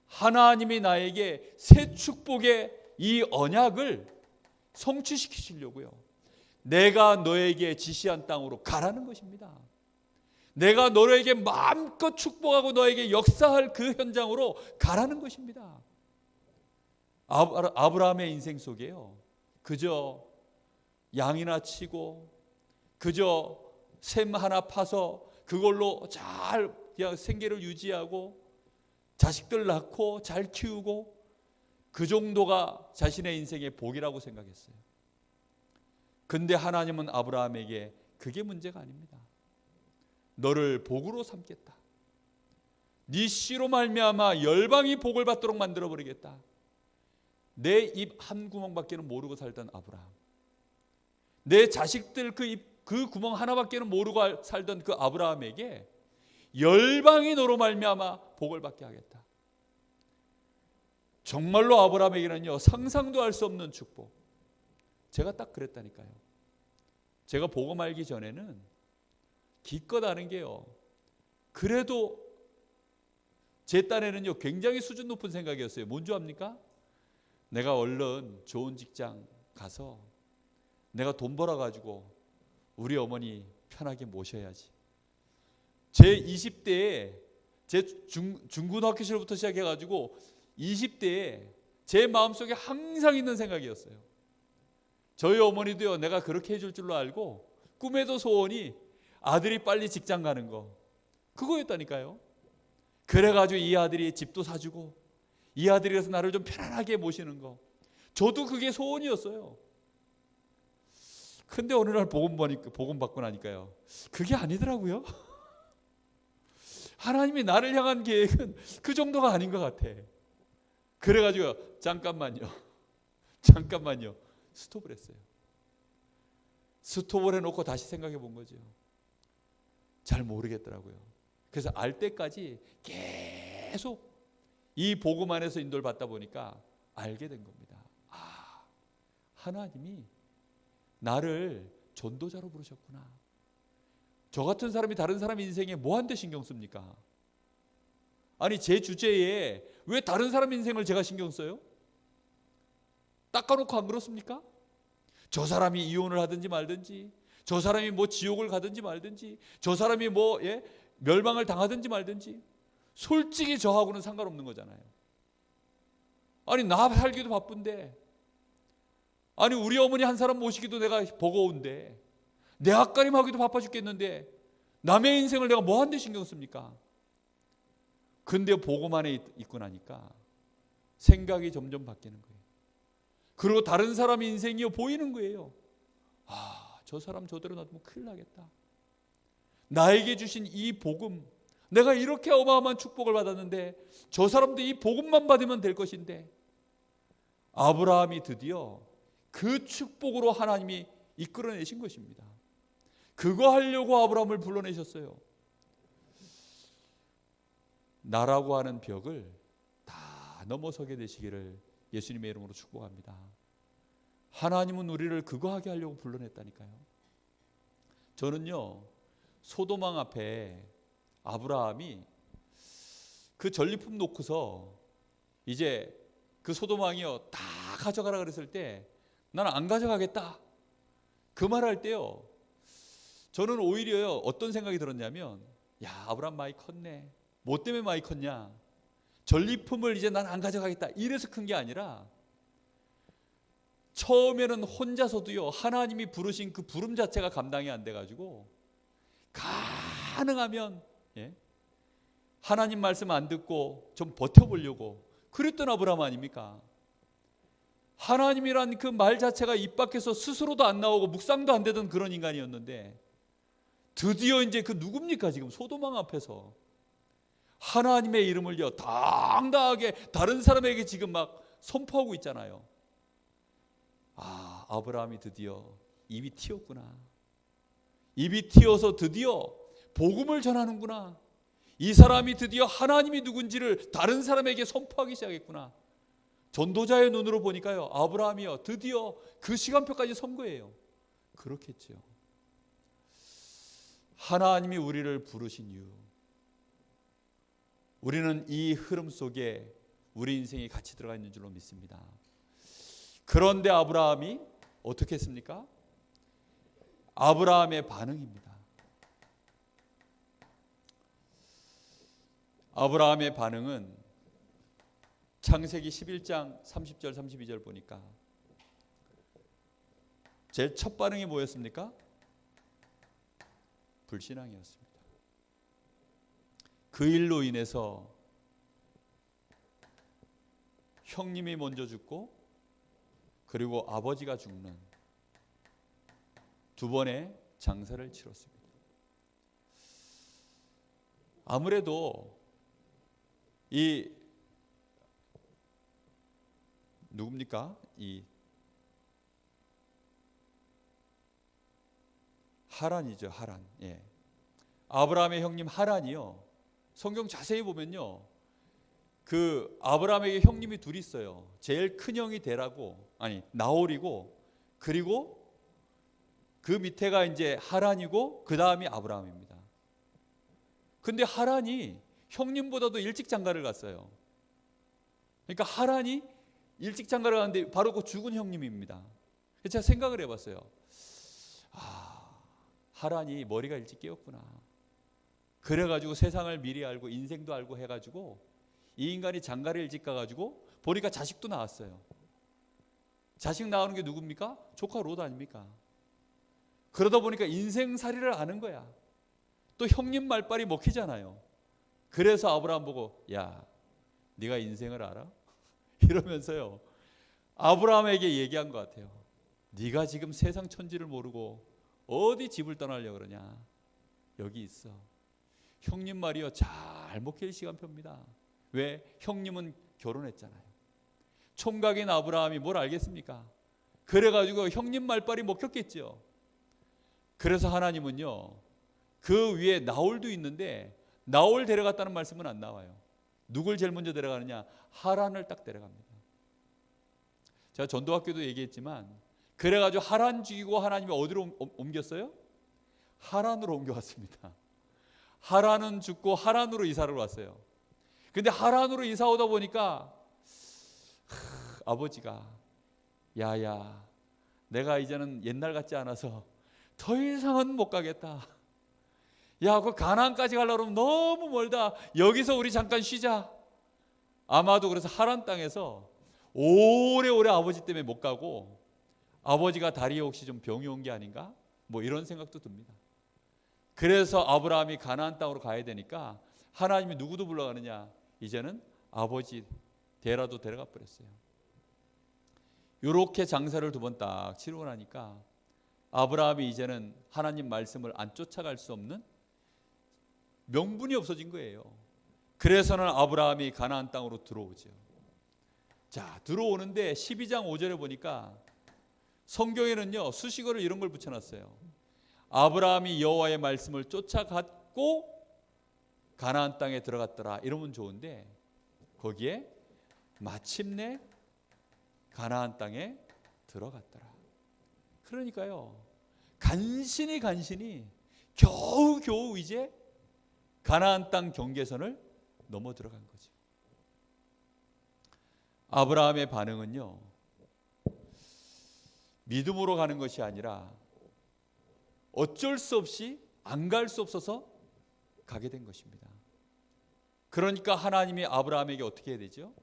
하나님이 나에게 새 축복의 이 언약을 성취시키시려고요 내가 너에게 지시한 땅으로 가라는 것입니다. 내가 너에게 마음껏 축복하고 너에게 역사할 그 현장으로 가라는 것입니다. 아브라함의 인생 속에요 그저 양이나 치고 그저 샘 하나 파서 그걸로 잘 그냥 생계를 유지하고 자식들 낳고 잘 키우고 그 정도가 자신의 인생의 복이라고 생각했어요. 근데 하나님은 아브라함에게 그게 문제가 아닙니다. 너를 복으로 삼겠다. 네 씨로 말미암아 열방이 복을 받도록 만들어 버리겠다. 내 입 한 구멍밖에는 모르고 살던 아브라함, 내 자식들 그 구멍 하나밖에는 모르고 살던 그 아브라함에게 열방이 너로 말미암아 복을 받게 하겠다. 정말로 아브라함에게는요 상상도 할 수 없는 축복. 제가 딱 그랬다니까요. 제가 복음 알기 전에는 기껏 아는 게요 그래도 제 딴에는요 굉장히 수준 높은 생각이었어요. 뭔지 압니까? 내가 얼른 좋은 직장 가서 내가 돈 벌어가지고 우리 어머니 편하게 모셔야지. 제 20대에 제 중고등학교 시절부터 시작해가지고 20대에 제 마음속에 항상 있는 생각이었어요. 저희 어머니도요 내가 그렇게 해줄 줄로 알고 꿈에도 소원이 아들이 빨리 직장 가는 거 그거였다니까요. 그래가지고 이 아들이 집도 사주고 이 아들이라서 나를 좀 편안하게 모시는 거 저도 그게 소원이었어요. 근데 어느 날 복음 받고 나니까요 그게 아니더라고요. 하나님이 나를 향한 계획은 그 정도가 아닌 것 같아. 그래가지고 잠깐만요 스톱을 했어요. 스톱을 해놓고 다시 생각해 본 거죠. 잘 모르겠더라고요. 그래서 알 때까지 계속 이 복음 안에서 인도를 받다 보니까 알게 된 겁니다. 하나님이 나를 전도자로 부르셨구나. 저 같은 사람이 다른 사람 인생에 뭐한테 신경 씁니까? 아니 제 주제에 왜 다른 사람 인생을 제가 신경 써요? 닦아놓고 안 그렇습니까? 저 사람이 이혼을 하든지 말든지 저 사람이 뭐 지옥을 가든지 말든지 저 사람이 뭐 멸망을 당하든지 말든지 솔직히 저하고는 상관없는 거잖아요. 아니 나 살기도 바쁜데, 아니 우리 어머니 한 사람 모시기도 내가 버거운데, 내 앞가림하기도 바빠 죽겠는데 남의 인생을 내가 뭐 한데 신경 씁니까? 근데 복음 안에 있고 나니까 생각이 점점 바뀌는 거예요. 그리고 다른 사람 인생이 보이는 거예요. 아, 저 사람 저대로 놔두면 큰일 나겠다. 나에게 주신 이 복음, 내가 이렇게 어마어마한 축복을 받았는데 저 사람도 이 복음만 받으면 될 것인데, 아브라함이 드디어 그 축복으로 하나님이 이끌어내신 것입니다. 그거 하려고 아브라함을 불러내셨어요. 나라고 하는 벽을 다 넘어서게 되시기를 예수님의 이름으로 축복합니다. 하나님은 우리를 그거 하게 하려고 불러냈다니까요. 저는요, 소돔왕 앞에 아브라함이 그 전리품 놓고서 이제 그 소돔왕이요 다 가져가라 그랬을 때 나는 안 가져가겠다 그 말할 때요, 저는 오히려요 어떤 생각이 들었냐면, 야 아브라함 많이 컸네. 뭐 때문에 많이 컸냐? 전리품을 이제 난 안 가져가겠다 이래서 큰 게 아니라, 처음에는 혼자서도요 하나님이 부르신 그 부름 자체가 감당이 안 돼가지고 가능하면 하나님 말씀 안 듣고 좀 버텨보려고 그랬던 아브라함 아닙니까? 하나님이란 그 말 자체가 입 밖에서 스스로도 안 나오고 묵상도 안 되던 그런 인간이었는데, 드디어 이제 그 누굽니까? 지금 소돔왕 앞에서 하나님의 이름을요 당당하게 다른 사람에게 지금 막 선포하고 있잖아요. 아, 아브라함이 드디어 입이 튀었구나. 입이 튀어서 드디어 복음을 전하는구나. 이 사람이 드디어 하나님이 누군지를 다른 사람에게 선포하기 시작했구나. 전도자의 눈으로 보니까요, 아브라함이요 드디어 그 시간표까지 선 거예요. 그렇겠죠. 하나님이 우리를 부르신 이유, 우리는 이 흐름 속에 우리 인생이 같이 들어가 있는 줄로 믿습니다. 그런데 아브라함이 어떻게 했습니까? 아브라함의 반응입니다. 아브라함의 반응은 창세기 11장 30절 32절 보니까 제일 첫 반응이 뭐였습니까? 불신앙이었습니다. 그 일로 인해서 형님이 먼저 죽고 그리고 아버지가 죽는 두 번의 장사를 치렀습니다. 아무래도 이 누굽니까? 이 하란이죠, 하란. 예. 아브라함의 형님 하란이요. 성경 자세히 보면요, 그 아브라함에게 형님이 둘이 있어요. 제일 큰 형이 데라고, 아니 나홀이고, 그리고 그 밑에가 이제 하란이고 그 다음이 아브라함입니다. 근데 하란이 형님보다도 일찍 장가를 갔어요. 그러니까 하란이 일찍 장가를 갔는데 바로 그 죽은 형님입니다. 그래서 제가 생각을 해봤어요. 아, 하란이 머리가 일찍 깨었구나. 그래가지고 세상을 미리 알고 인생도 알고 해가지고 이 인간이 장가를 일찍 가가지고 보니까 자식도 낳았어요. 자식 낳는 게 누굽니까? 조카 롯 아닙니까? 그러다 보니까 인생살이를 아는 거야. 또 형님 말빨이 먹히잖아요. 그래서 아브라함 보고, 야 네가 인생을 알아? 이러면서요 아브라함에게 얘기한 것 같아요. 네가 지금 세상 천지를 모르고 어디 집을 떠나려고 그러냐? 여기 있어. 형님 말이요 잘 먹힐 시간표입니다. 왜? 형님은 결혼했잖아요. 총각인 아브라함이 뭘 알겠습니까? 그래가지고 형님 말빨이 먹혔겠죠. 그래서 하나님은요 그 위에 나홀도 있는데 나홀 데려갔다는 말씀은 안 나와요. 누굴 제일 먼저 데려가느냐? 하란을 딱 데려갑니다. 제가 전도학교도 얘기했지만, 그래가지고 하란 죽이고 하나님이 어디로 옮겼어요? 하란으로 옮겨왔습니다. 하란은 죽고 하란으로 이사를 왔어요. 근데 하란으로 이사 오다 보니까 아버지가, 야야 내가 이제는 옛날 같지 않아서 더 이상은 못 가겠다. 야, 그 가나안까지 가려면 너무 멀다. 여기서 우리 잠깐 쉬자. 아마도 그래서 하란 땅에서 오래오래 아버지 때문에 못 가고 아버지가 다리에 혹시 좀 병이 온 게 아닌가? 뭐 이런 생각도 듭니다. 그래서 아브라함이 가나안 땅으로 가야 되니까 하나님이 누구도 불러가느냐? 이제는 아버지 데라도 데려가 버렸어요. 이렇게 장사를 2번 딱 치르고 나니까 아브라함이 이제는 하나님 말씀을 안 쫓아갈 수 없는 명분이 없어진 거예요. 그래서는 아브라함이 가나안 땅으로 들어오죠. 자, 들어오는데 12장 5절에 보니까 성경에는요 수식어를 이런 걸 붙여놨어요. 아브라함이 여호와의 말씀을 쫓아갔고 가나안 땅에 들어갔더라 이러면 좋은데 거기에 마침내 가나안 땅에 들어갔더라. 그러니까요 간신히 겨우 이제 가나안 땅 경계선을 넘어 들어간 거죠. 아브라함의 반응은요 믿음으로 가는 것이 아니라 어쩔 수 없이 안 갈 수 없어서 가게 된 것입니다. 그러니까 하나님이 아브라함에게 어떻게 해야 되죠?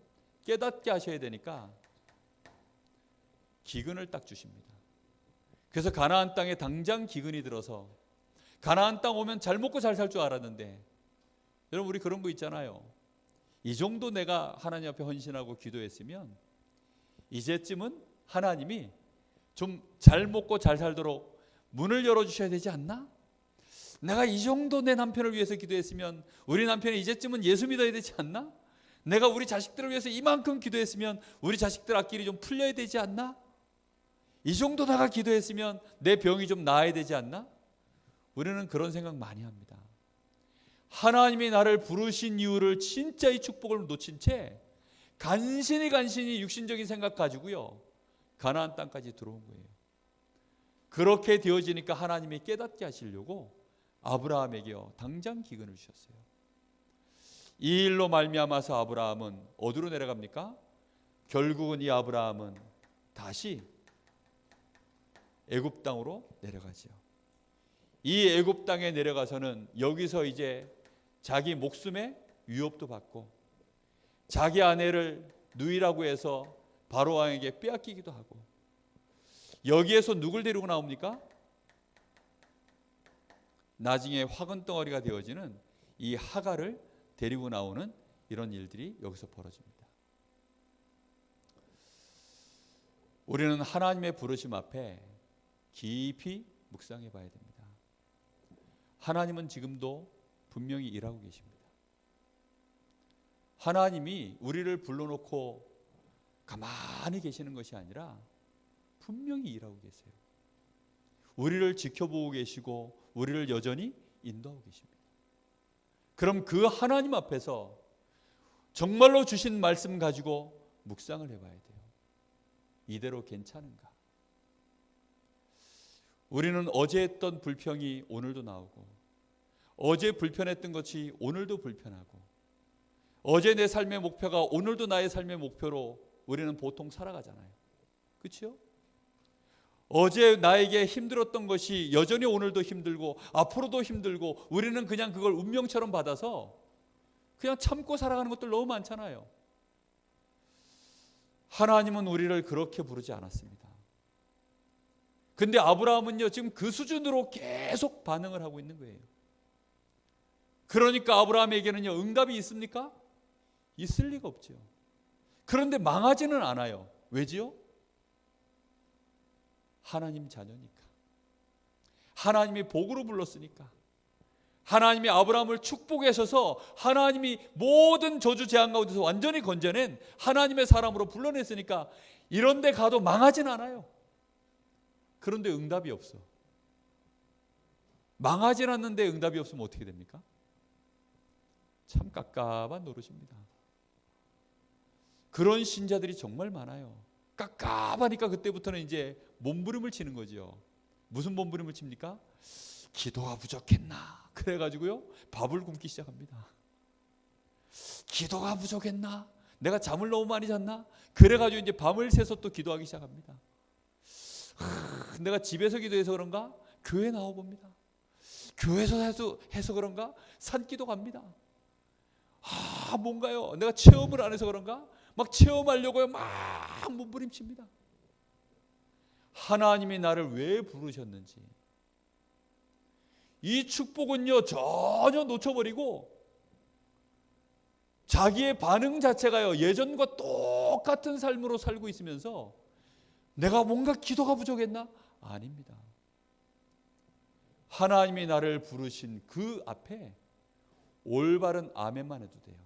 깨닫게 하셔야 되니까 기근을 딱 주십니다. 그래서 가나안 땅에 당장 기근이 들어서 가나안 땅 오면 잘 먹고 잘 살 줄 알았는데 여러분 우리 그런 거 있잖아요. 이 정도 내가 하나님 앞에 헌신하고 기도했으면 이제쯤은 하나님이 좀 잘 먹고 잘 살도록 문을 열어주셔야 되지 않나? 내가 이 정도 내 남편을 위해서 기도했으면 우리 남편이 이제쯤은 예수 믿어야 되지 않나? 내가 우리 자식들을 위해서 이만큼 기도했으면 우리 자식들 앞길이 좀 풀려야 되지 않나? 이 정도 내가 기도했으면 내 병이 좀 나아야 되지 않나? 우리는 그런 생각 많이 합니다. 하나님이 나를 부르신 이유를 진짜 이 축복을 놓친 채 간신히 육신적인 생각 가지고요 가나안 땅까지 들어온 거예요. 그렇게 되어지니까 하나님이 깨닫게 하시려고 아브라함에게요 당장 기근을 주셨어요. 이 일로 말미암아서 아브라함은 어디로 내려갑니까? 결국은 이 아브라함은 다시 애굽 땅으로 내려가죠. 이 애굽 땅에 내려가서는 여기서 이제 자기 목숨의 위협도 받고 자기 아내를 누이라고 해서 바로 왕에게 빼앗기기도 하고 여기에서 누굴 데리고 나옵니까? 나중에 화근덩어리가 되어지는 이 하갈을 데리고 나오는 이런 일들이 여기서 벌어집니다. 우리는 하나님의 부르심 앞에 깊이 묵상해 봐야 됩니다. 하나님은 지금도 분명히 일하고 계십니다. 하나님이 우리를 불러놓고 가만히 계시는 것이 아니라 분명히 일하고 계세요. 우리를 지켜보고 계시고 우리를 여전히 인도하고 계십니다. 그럼 그 하나님 앞에서 정말로 주신 말씀 가지고 묵상을 해봐야 돼요. 이대로 괜찮은가? 우리는 어제 했던 불평이 오늘도 나오고 어제 불편했던 것이 오늘도 불편하고 어제 내 삶의 목표가 오늘도 나의 삶의 목표로 우리는 보통 살아가잖아요. 그렇죠? 어제 나에게 힘들었던 것이 여전히 오늘도 힘들고 앞으로도 힘들고 우리는 그냥 그걸 운명처럼 받아서 그냥 참고 살아가는 것들 너무 많잖아요. 하나님은 우리를 그렇게 부르지 않았습니다. 근데 아브라함은요 지금 그 수준으로 계속 반응을 하고 있는 거예요. 그러니까 아브라함에게는요 응답이 있습니까? 있을 리가 없죠. 그런데 망하지는 않아요. 왜지요? 하나님 자녀니까. 하나님이 복으로 불렀으니까. 하나님이 아브라함을 축복하셔서 하나님이 모든 저주 재앙 가운데서 완전히 건져낸 하나님의 사람으로 불러냈으니까 이런 데 가도 망하진 않아요. 그런데 응답이 없어. 망하진 않는데 응답이 없으면 어떻게 됩니까? 참 깝깝한 노릇입니다. 그런 신자들이 정말 많아요. 깝깝하니까 그때부터는 이제 몸부림을 치는 거죠. 무슨 몸부림을 칩니까? 기도가 부족했나? 그래가지고요 밥을 굶기 시작합니다. 기도가 부족했나? 내가 잠을 너무 많이 잤나? 그래가지고 이제 밤을 새서 또 기도하기 시작합니다. 내가 집에서 기도해서 그런가? 교회 나와봅니다. 교회에서 해서 그런가? 산기도 갑니다. 뭔가요? 내가 체험을 안 해서 그런가? 막 체험하려고요. 막 몸부림칩니다. 하나님이 나를 왜 부르셨는지 이 축복은요 전혀 놓쳐버리고 자기의 반응 자체가요 예전과 똑같은 삶으로 살고 있으면서 내가 뭔가 기도가 부족했나? 아닙니다. 하나님이 나를 부르신 그 앞에 올바른 아멘만 해도 돼요.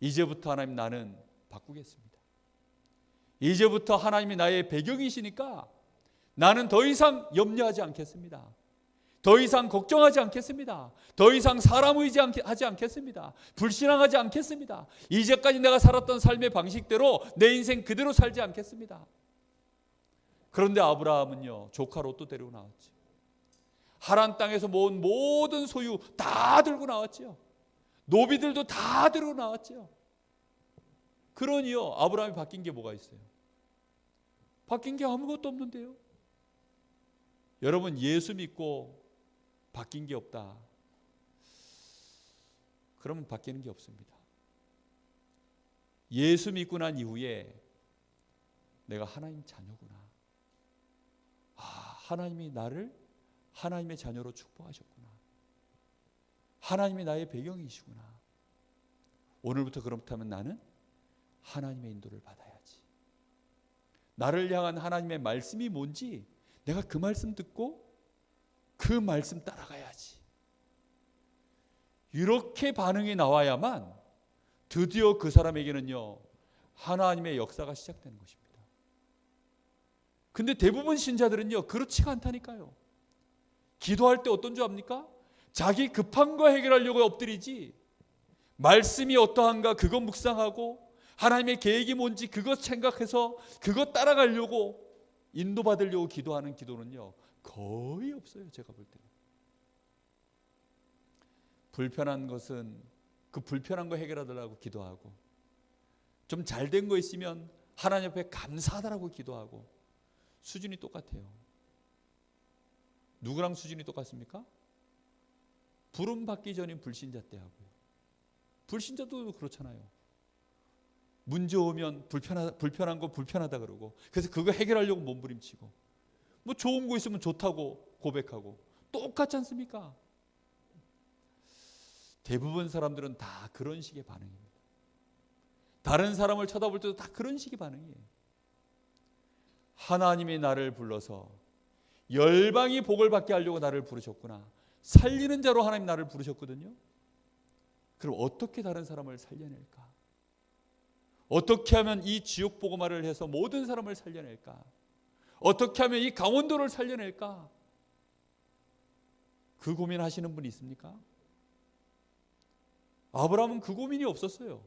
이제부터 하나님 나는 바꾸겠습니다. 이제부터 하나님이 나의 배경이시니까 나는 더 이상 염려하지 않겠습니다. 더 이상 걱정하지 않겠습니다. 더 이상 사람 의지하지 않겠습니다. 불신앙하지 않겠습니다. 이제까지 내가 살았던 삶의 방식대로 내 인생 그대로 살지 않겠습니다. 그런데 아브라함은요 조카 롯도 데리고 나왔죠. 하란 땅에서 모은 모든 소유 다 들고 나왔죠. 노비들도 다 들고 나왔죠. 그러니요 아브라함이 바뀐 게 뭐가 있어요? 바뀐 게 아무것도 없는데요. 여러분 예수 믿고 바뀐 게 없다. 그러면 바뀌는 게 없습니다. 예수 믿고 난 이후에 내가 하나님 자녀구나. 하나님이 나를 하나님의 자녀로 축복하셨구나. 하나님이 나의 배경이시구나. 오늘부터 그렇다면 나는 하나님의 인도를 받아야지. 나를 향한 하나님의 말씀이 뭔지 내가 그 말씀 듣고 그 말씀 따라가야지. 이렇게 반응이 나와야만 드디어 그 사람에게는요 하나님의 역사가 시작되는 것입니다. 근데 대부분 신자들은요 그렇지가 않다니까요. 기도할 때 어떤 줄 압니까? 자기 급한 거 해결하려고 엎드리지 말씀이 어떠한가 그것 묵상하고 하나님의 계획이 뭔지 그것 생각해서 그것 따라가려고 인도받으려고 기도하는 기도는요 거의 없어요. 제가 볼 때는. 불편한 것은 그 불편한 거 해결하더라고 기도하고 좀 잘된 거 있으면 하나님 앞에 감사하다라고 기도하고 수준이 똑같아요. 누구랑 수준이 똑같습니까? 부름 받기 전인 불신자 때 하고요. 불신자도 그렇잖아요. 문제 오면 불편한 거 불편하다 그러고 그래서 그거 해결하려고 몸부림치고 뭐 좋은 거 있으면 좋다고 고백하고 똑같지 않습니까? 대부분 사람들은 다 그런 식의 반응입니다. 다른 사람을 쳐다볼 때도 다 그런 식의 반응이에요. 하나님이 나를 불러서 열방이 복을 받게 하려고 나를 부르셨구나. 살리는 자로 하나님 나를 부르셨거든요. 그럼 어떻게 다른 사람을 살려낼까? 어떻게 하면 이 지옥 복음화를 해서 모든 사람을 살려낼까? 어떻게 하면 이 강원도를 살려낼까? 그 고민하시는 분이 있습니까? 아브라함은 그 고민이 없었어요.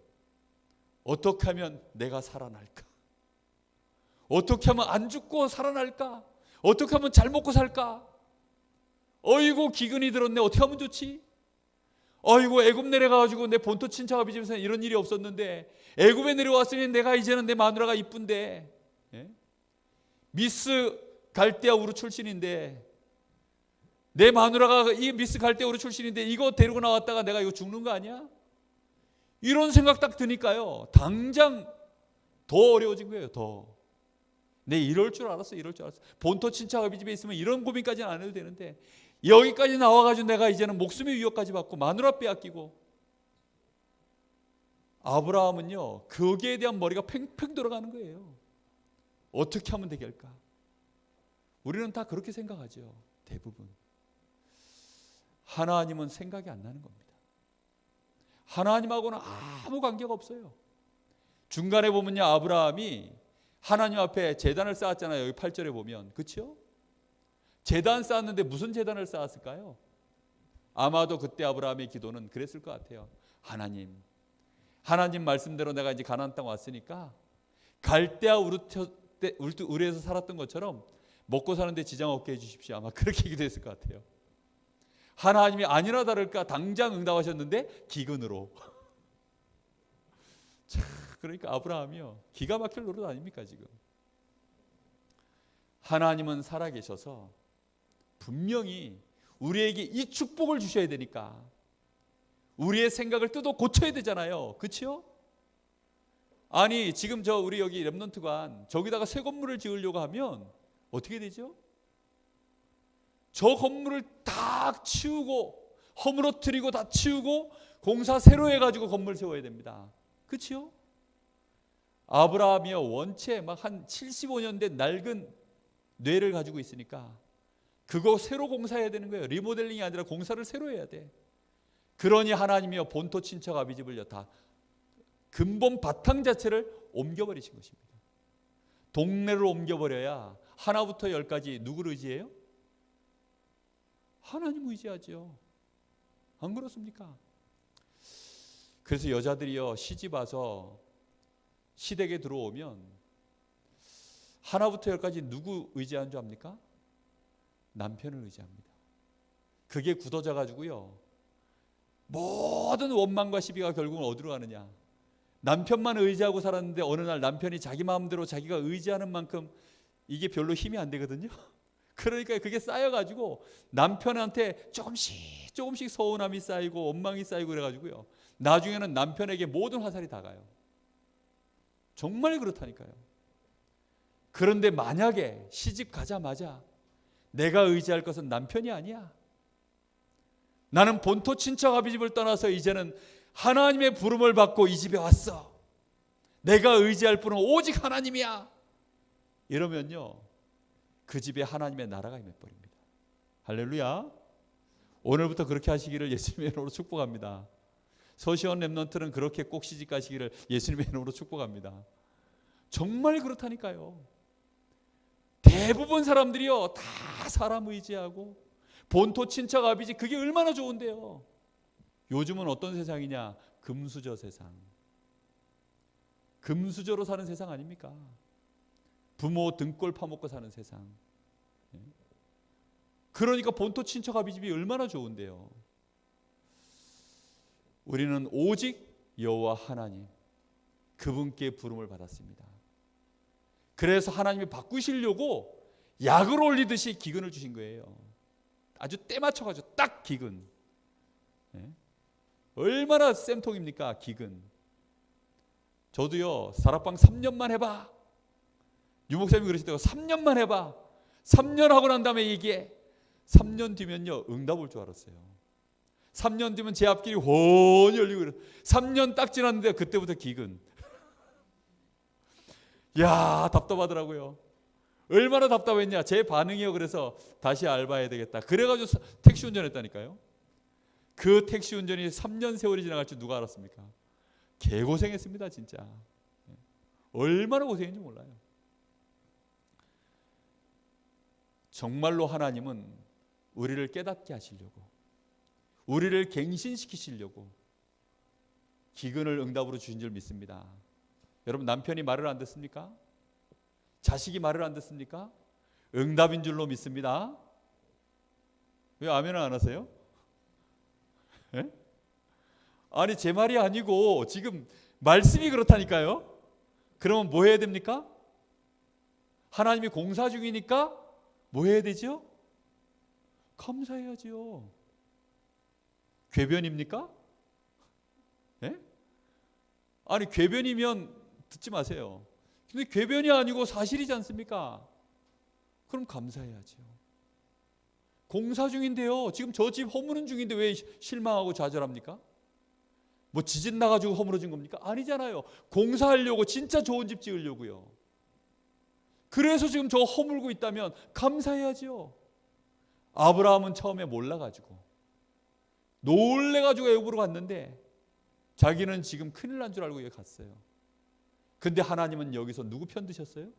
어떻게 하면 내가 살아날까? 어떻게 하면 안 죽고 살아날까? 어떻게 하면 잘 먹고 살까? 어이구 기근이 들었네. 어떻게 하면 좋지? 어이구 애굽 내려가가지고 내 본토 친척 아비 집에서는 이런 일이 없었는데 애굽에 내려왔으니 내가 이제는 내 마누라가 이쁜데 미스 갈대아 우르 출신인데 내 마누라가 이 미스 갈대아 우르 출신인데 이거 데리고 나왔다가 내가 이거 죽는 거 아니야? 이런 생각 딱 드니까요 당장 더 어려워진 거예요. 더 내 이럴 줄 알았어. 본토 친척 아비 집에 있으면 이런 고민까지는 안 해도 되는데 여기까지 나와가지고 내가 이제는 목숨의 위협까지 받고 마누라 빼앗기고. 아브라함은요 거기에 대한 머리가 팽팽 들어가는 거예요. 어떻게 하면 되겠을까? 우리는 다 그렇게 생각하죠. 대부분. 하나님은 생각이 안 나는 겁니다. 하나님하고는 아무 관계가 없어요. 중간에 보면요 아브라함이 하나님 앞에 제단을 쌓았잖아요. 여기 8절에 보면. 그렇죠? 제단 쌓았는데 무슨 제단을 쌓았을까요? 아마도 그때 아브라함의 기도는 그랬을 것 같아요. 하나님 말씀대로 내가 이제 가나안 땅 왔으니까 갈대아 우르에서 살았던 것처럼 먹고 사는데 지장 없게 해주십시오. 아마 그렇게 기도했을 것 같아요. 하나님이 아니나 다를까 당장 응답하셨는데 기근으로. 자, 그러니까 아브라함이요 기가 막힐 노릇 아닙니까 지금. 하나님은 살아계셔서 분명히 우리에게 이 축복을 주셔야 되니까 우리의 생각을 뜯어 고쳐야 되잖아요. 그렇죠? 아니 지금 저 우리 여기 렘넌트관 저기다가 새 건물을 지으려고 하면 어떻게 되죠? 저 건물을 다 치우고 허물어뜨리고 다 치우고 공사 새로 해가지고 건물 세워야 됩니다. 그렇죠? 아브라함이요 원체 막 한 75년 된 낡은 뇌를 가지고 있으니까 그거 새로 공사해야 되는 거예요. 리모델링이 아니라 공사를 새로 해야 돼. 그러니 하나님이요 본토 친척 아비 집을요 다 근본 바탕 자체를 옮겨버리신 것입니다. 동네를 옮겨버려야 하나부터 열까지 누구를 의지해요? 하나님 의지하죠. 안 그렇습니까? 그래서 여자들이요 시집 와서 시댁에 들어오면 하나부터 열까지 누구 의지하는 줄 압니까? 남편을 의지합니다. 그게 굳어져 가지고요 모든 원망과 시비가 결국은 어디로 가느냐, 남편만 의지하고 살았는데 어느 날 남편이 자기 마음대로 자기가 의지하는 만큼 이게 별로 힘이 안 되거든요. 그러니까 그게 쌓여가지고 남편한테 조금씩 서운함이 쌓이고 원망이 쌓이고 그래가지고요 나중에는 남편에게 모든 화살이 다 가요. 정말 그렇다니까요. 그런데 만약에 시집 가자마자 내가 의지할 것은 남편이 아니야, 나는 본토 친척 아비 집을 떠나서 이제는 하나님의 부름을 받고 이 집에 왔어, 내가 의지할 분은 오직 하나님이야, 이러면요 그 집에 하나님의 나라가 임해버립니다. 할렐루야. 오늘부터 그렇게 하시기를 예수님의 이름으로 축복합니다. 서시원 렘넌트는 그렇게 꼭 시집 가시기를 예수님의 이름으로 축복합니다. 정말 그렇다니까요. 대부분 사람들이요 다 사람 의지하고 본토 친척 아비집, 그게 얼마나 좋은데요. 요즘은 어떤 세상이냐, 금수저 세상. 금수저로 사는 세상 아닙니까? 부모 등골 파먹고 사는 세상. 그러니까 본토 친척 아비집이 얼마나 좋은데요. 우리는 오직 여호와 하나님 그분께 부름을 받았습니다. 그래서 하나님이 바꾸시려고 약을 올리듯이 기근을 주신 거예요. 아주 때 맞춰가지고 딱 기근. 얼마나 쌤통입니까 기근. 저도요 다락방 3년만 해봐, 유목사님이 그러시다가 3년만 해봐, 3년 하고 난 다음에 얘기해. 3년 뒤면요 응답 올 줄 알았어요. 3년 뒤면 제 앞길이 훤히 열리고 그래. 3년 딱 지났는데 그때부터 기근. 야 답답하더라고요. 얼마나 답답했냐. 제 반응이요. 그래서 다시 알바해야 되겠다. 그래가지고 택시 운전했다니까요. 그 택시 운전이 3년 세월이 지나갈 줄 누가 알았습니까? 개고생했습니다 진짜. 얼마나 고생했는지 몰라요. 정말로 하나님은 우리를 깨닫게 하시려고, 우리를 갱신시키시려고 기근을 응답으로 주신 줄 믿습니다. 여러분 남편이 말을 안 듣습니까? 자식이 말을 안 듣습니까? 응답인 줄로 믿습니다. 왜 아멘을 안 하세요? 예? 아니 제 말이 아니고 지금 말씀이 그렇다니까요. 그러면 뭐 해야 됩니까? 하나님이 공사 중이니까 뭐 해야 되죠? 감사해야지요. 궤변입니까? 예? 아니 궤변이면 듣지 마세요. 근데 궤변이 아니고 사실이지 않습니까? 그럼 감사해야죠. 공사 중인데요. 지금 저 집 허무는 중인데 왜 실망하고 좌절합니까? 뭐 지진 나가지고 허물어진 겁니까? 아니잖아요. 공사하려고 진짜 좋은 집 지으려고요. 그래서 지금 저 허물고 있다면 감사해야죠. 아브라함은 처음에 몰라가지고 놀래가지고 애굽으로 갔는데 자기는 지금 큰일 난 줄 알고 여기 갔어요. 근데 하나님은 여기서 누구 편 드셨어요?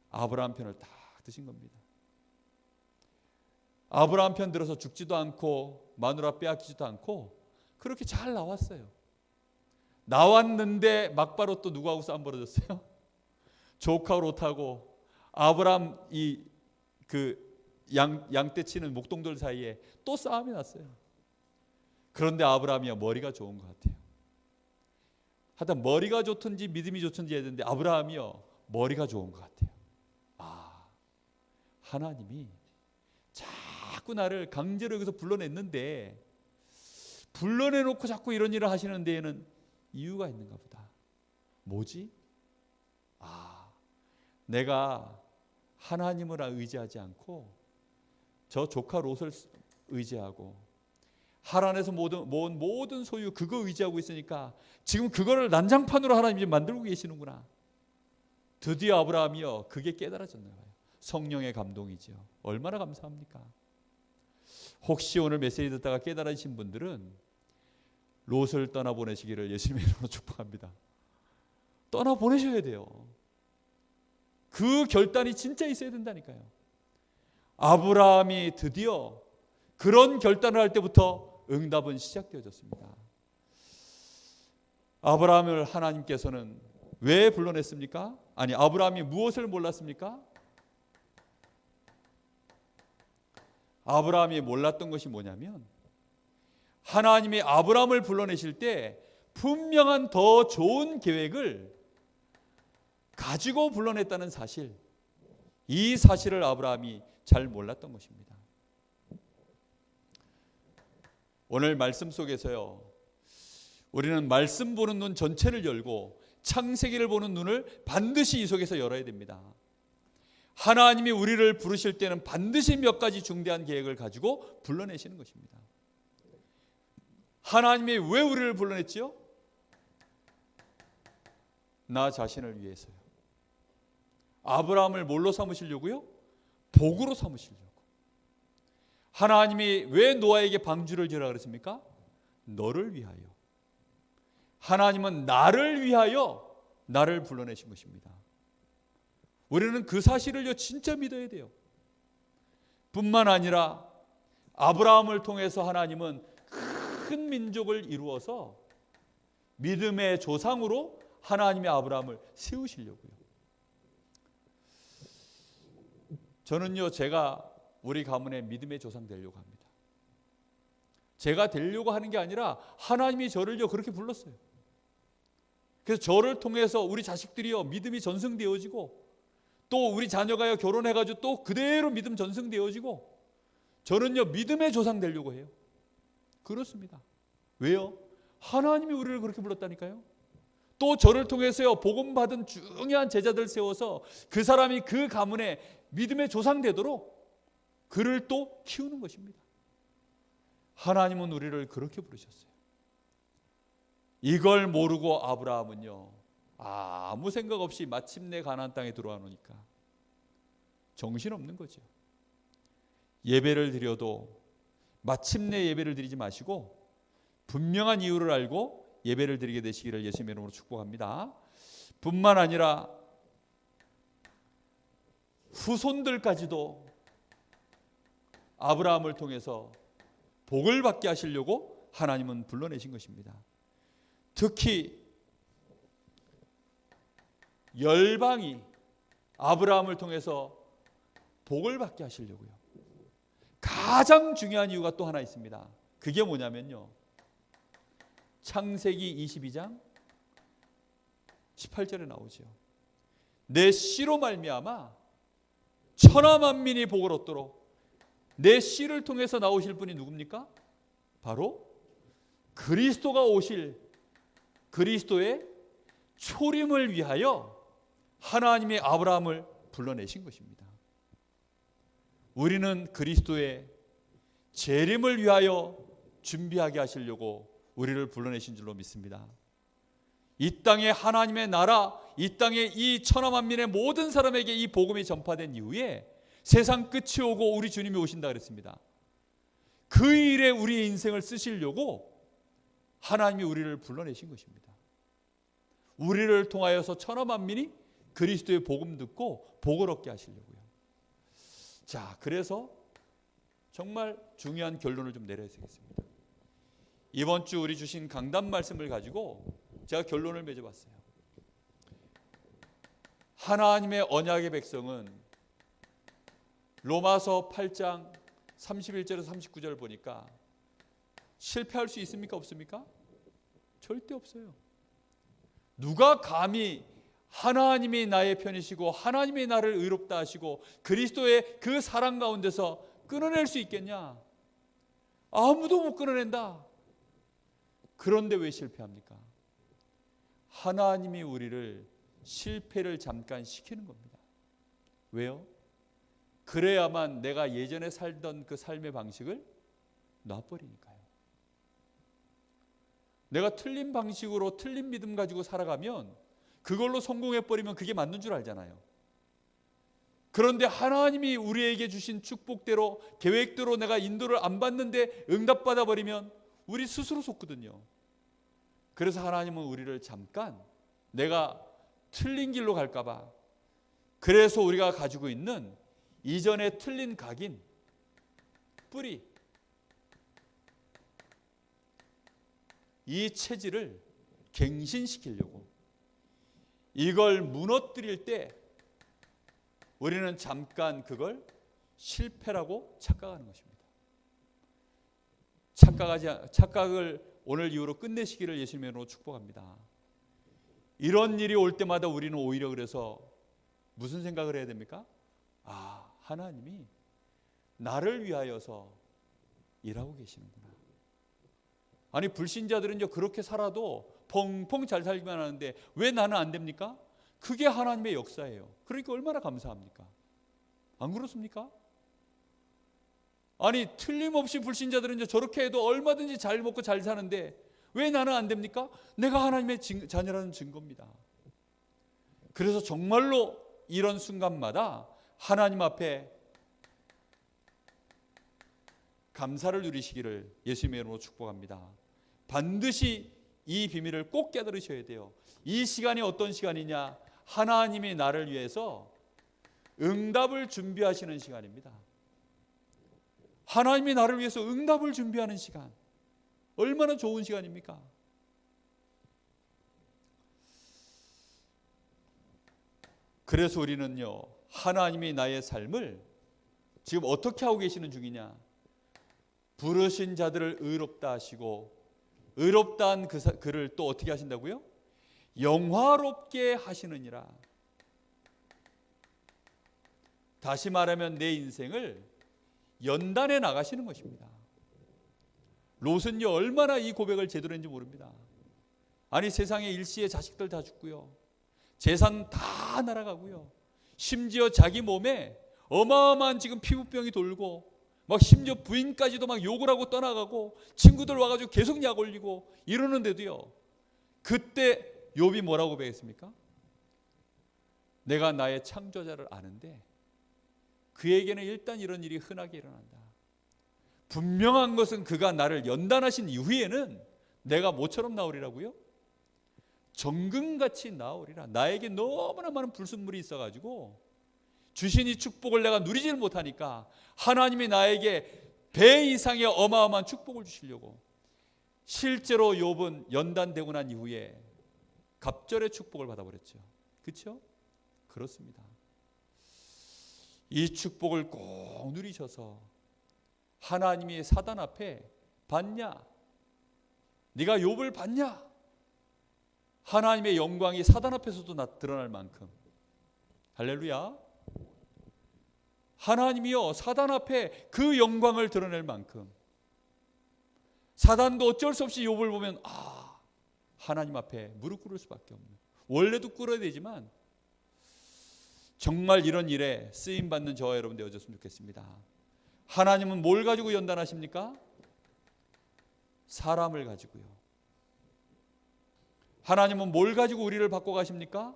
아브라함 편을 딱 드신 겁니다. 아브라함 편 들어서 죽지도 않고 마누라 빼앗기지도 않고 그렇게 잘 나왔어요. 나왔는데 막바로 또 누구하고 싸움 벌어졌어요? 조카 롯하고 아브라함 양떼 치는 목동들 사이에 또 싸움이 났어요. 그런데 아브라함이 머리가 좋은 것 같아요. 하여튼 머리가 좋든지 믿음이 좋든지 해야 되는데 아브라함이요 머리가 좋은 것 같아요. 아, 하나님이 자꾸 나를 강제로 여기서 불러냈는데 불러내놓고 자꾸 이런 일을 하시는 데에는 이유가 있는가 보다. 뭐지? 내가 하나님을 의지하지 않고 저 조카 롯을 의지하고 하란에서 모은 모든 소유 그거 의지하고 있으니까 지금 그거를 난장판으로 하나님이 만들고 계시는구나. 드디어 아브라함이요, 그게 깨달아졌나 봐요. 성령의 감동이죠. 얼마나 감사합니까? 혹시 오늘 메시지 듣다가 깨달으신 분들은 롯을 떠나보내시기를 예수님의 이름으로 축복합니다. 떠나보내셔야 돼요. 그 결단이 진짜 있어야 된다니까요. 아브라함이 드디어 그런 결단을 할 때부터 응답은 시작되어졌습니다. 아브라함을 하나님께서는 왜 불러냈습니까? 아니, 아브라함이 무엇을 몰랐습니까? 아브라함이 몰랐던 것이 뭐냐면 하나님이 아브라함을 불러내실 때 분명한 더 좋은 계획을 가지고 불러냈다는 사실, 이 사실을 아브라함이 잘 몰랐던 것입니다. 오늘 말씀 속에서요, 우리는 말씀 보는 눈 전체를 열고 창세기를 보는 눈을 반드시 이 속에서 열어야 됩니다. 하나님이 우리를 부르실 때는 반드시 몇 가지 중대한 계획을 가지고 불러내시는 것입니다. 하나님이 왜 우리를 불러냈지요? 나 자신을 위해서요. 아브라함을 뭘로 삼으시려고요? 복으로 삼으시려고. 하나님이 왜 노아에게 방주를 지으라 그랬습니까? 너를 위하여. 하나님은 나를 위하여 나를 불러내신 것입니다. 우리는 그 사실을요 진짜 믿어야 돼요. 뿐만 아니라 아브라함을 통해서 하나님은 큰 민족을 이루어서 믿음의 조상으로 하나님의 아브라함을 세우시려고요. 저는요, 제가 우리 가문의 믿음의 조상 되려고 합니다. 제가 되려고 하는 게 아니라 하나님이 저를요 그렇게 불렀어요. 그래서 저를 통해서 우리 자식들이요 믿음이 전승되어지고 또 우리 자녀가요 결혼해가지고 또 그대로 믿음 전승되어지고 저는요 믿음의 조상 되려고 해요. 그렇습니다. 왜요? 하나님이 우리를 그렇게 불렀다니까요. 또 저를 통해서요 복음 받은 중요한 제자들 세워서 그 사람이 그 가문에 믿음의 조상 되도록 그를 또 키우는 것입니다. 하나님은 우리를 그렇게 부르셨어요. 이걸 모르고 아브라함은요 아무 생각 없이 마침내 가나안 땅에 들어와 놓으니까 정신없는 거죠. 예배를 드려도 마침내 예배를 드리지 마시고 분명한 이유를 알고 예배를 드리게 되시기를 예수님의 이름으로 축복합니다. 뿐만 아니라 후손들까지도 아브라함을 통해서 복을 받게 하시려고 하나님은 불러내신 것입니다. 특히 열방이 아브라함을 통해서 복을 받게 하시려고요. 가장 중요한 이유가 또 하나 있습니다. 그게 뭐냐면요, 창세기 22장 18절에 나오죠. 내 씨로 말미암아 천하 만민이 복을 얻도록 내 씨를 통해서 나오실 분이 누굽니까? 바로 그리스도가 오실 그리스도의 초림을 위하여 하나님이 아브라함을 불러내신 것입니다. 우리는 그리스도의 재림을 위하여 준비하게 하시려고 우리를 불러내신 줄로 믿습니다. 이 땅에 하나님의 나라, 이 땅에 이 천하 만민의 모든 사람에게 이 복음이 전파된 이후에 세상 끝이 오고 우리 주님이 오신다 그랬습니다. 그 일에 우리의 인생을 쓰시려고 하나님이 우리를 불러내신 것입니다. 우리를 통하여서 천하 만민이 그리스도의 복음 듣고 복을 얻게 하시려고요. 자, 그래서 정말 중요한 결론을 좀 내려야 되겠습니다. 이번 주 우리 주신 강단 말씀을 가지고 제가 결론을 맺어봤어요. 하나님의 언약의 백성은 로마서 8장 31절에서 39절을 보니까 실패할 수 있습니까? 없습니까? 절대 없어요. 누가 감히 하나님이 나의 편이시고 하나님이 나를 의롭다 하시고 그리스도의 그 사랑 가운데서 끊어낼 수 있겠냐? 아무도 못 끊어낸다. 그런데 왜 실패합니까? 하나님이 우리를 실패를 잠깐 시키는 겁니다. 왜요? 그래야만 내가 예전에 살던 그 삶의 방식을 놔버리니까요. 내가 틀린 방식으로 틀린 믿음 가지고 살아가면 그걸로 성공해버리면 그게 맞는 줄 알잖아요. 그런데 하나님이 우리에게 주신 축복대로 계획대로 내가 인도를 안 받는데 응답받아 버리면 우리 스스로 속거든요. 그래서 하나님은 우리를 잠깐 내가 틀린 길로 갈까 봐, 그래서 우리가 가지고 있는 이전에 틀린 각인, 뿌리, 이 체질을 갱신시키려고, 이걸 무너뜨릴 때 우리는 잠깐 그걸 실패라고 착각하는 것입니다. 착각을 오늘 이후로 끝내시기를 예수님의 이름으로 축복합니다. 이런 일이 올 때마다 우리는 오히려 그래서 무슨 생각을 해야 됩니까? 아, 하나님이 나를 위하여서 일하고 계시는구나. 아니, 불신자들은 이제 그렇게 살아도 펑펑 잘 살기만 하는데 왜 나는 안 됩니까? 그게 하나님의 역사예요. 그러니까 얼마나 감사합니까? 안 그렇습니까? 아니, 틀림없이 불신자들은 이제 저렇게 해도 얼마든지 잘 먹고 잘 사는데 왜 나는 안 됩니까? 내가 하나님의 자녀라는 증거입니다. 그래서 정말로 이런 순간마다 하나님 앞에 감사를 누리시기를 예수님의 이름으로 축복합니다. 반드시 이 비밀을 꼭 깨달으셔야 돼요. 이 시간이 어떤 시간이냐? 하나님이 나를 위해서 응답을 준비하시는 시간입니다. 하나님이 나를 위해서 응답을 준비하는 시간, 얼마나 좋은 시간입니까? 그래서 우리는요, 하나님이 나의 삶을 지금 어떻게 하고 계시는 중이냐? 부르신 자들을 의롭다 하시고, 의롭다 한 그를 또 어떻게 하신다고요? 영화롭게 하시느니라. 다시 말하면 내 인생을 연단해 나가시는 것입니다. 롯은요, 얼마나 이 고백을 제대로 했는지 모릅니다. 아니, 세상에 일시에 자식들 다 죽고요, 재산 다 날아가고요, 심지어 자기 몸에 어마어마한 지금 피부병이 돌고, 막 심지어 부인까지도 막 욕을 하고 떠나가고, 친구들 와가지고 계속 약 올리고 이러는데도요, 그때 욥이 뭐라고 고백했습니까? 내가 나의 창조자를 아는데 그에게는 일단 이런 일이 흔하게 일어난다. 분명한 것은 그가 나를 연단하신 이후에는 내가 뭐처럼 나오리라고요? 정금같이 나오리라. 나에게 너무나 많은 불순물이 있어가지고 주신 이 축복을 내가 누리지를 못하니까 하나님이 나에게 배 이상의 어마어마한 축복을 주시려고, 실제로 욥은 연단되고 난 이후에 갑절의 축복을 받아버렸죠. 그렇죠? 그렇습니다. 이 축복을 꼭 누리셔서 하나님이 사단 앞에 봤냐? 네가 욥을 봤냐? 하나님의 영광이 사단 앞에서도 드러날 만큼, 할렐루야, 하나님이요 사단 앞에 그 영광을 드러낼 만큼, 사단도 어쩔 수 없이 욥을 보면 하나님 앞에 무릎 꿇을 수밖에 없는, 원래도 꿇어야 되지만 정말 이런 일에 쓰임받는 저와 여러분 되어졌으면 좋겠습니다. 하나님은 뭘 가지고 연단하십니까? 사람을 가지고요. 하나님은 뭘 가지고 우리를 바꿔가십니까?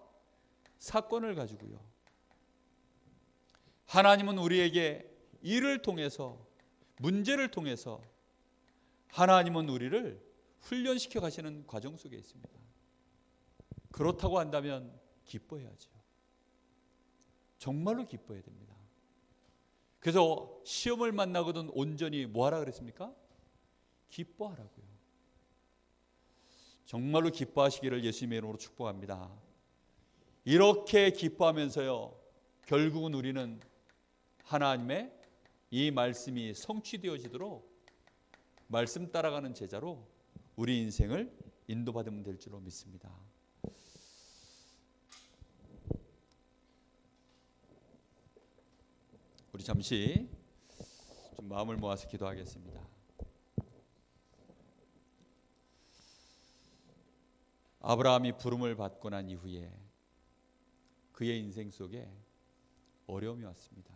사건을 가지고요. 하나님은 우리에게 일을 통해서, 문제를 통해서 하나님은 우리를 훈련시켜 가시는 과정 속에 있습니다. 그렇다고 한다면 기뻐해야죠. 정말로 기뻐해야 됩니다. 그래서 시험을 만나거든 온전히 뭐하라 그랬습니까? 기뻐하라고요. 정말로 기뻐하시기를 예수님의 이름으로 축복합니다. 이렇게 기뻐하면서요, 결국은 우리는 하나님의 이 말씀이 성취되어지도록 말씀 따라가는 제자로 우리 인생을 인도받으면 될 줄로 믿습니다. 우리 잠시 좀 마음을 모아서 기도하겠습니다. 아브라함이 부름을 받고 난 이후에 그의 인생 속에 어려움이 왔습니다.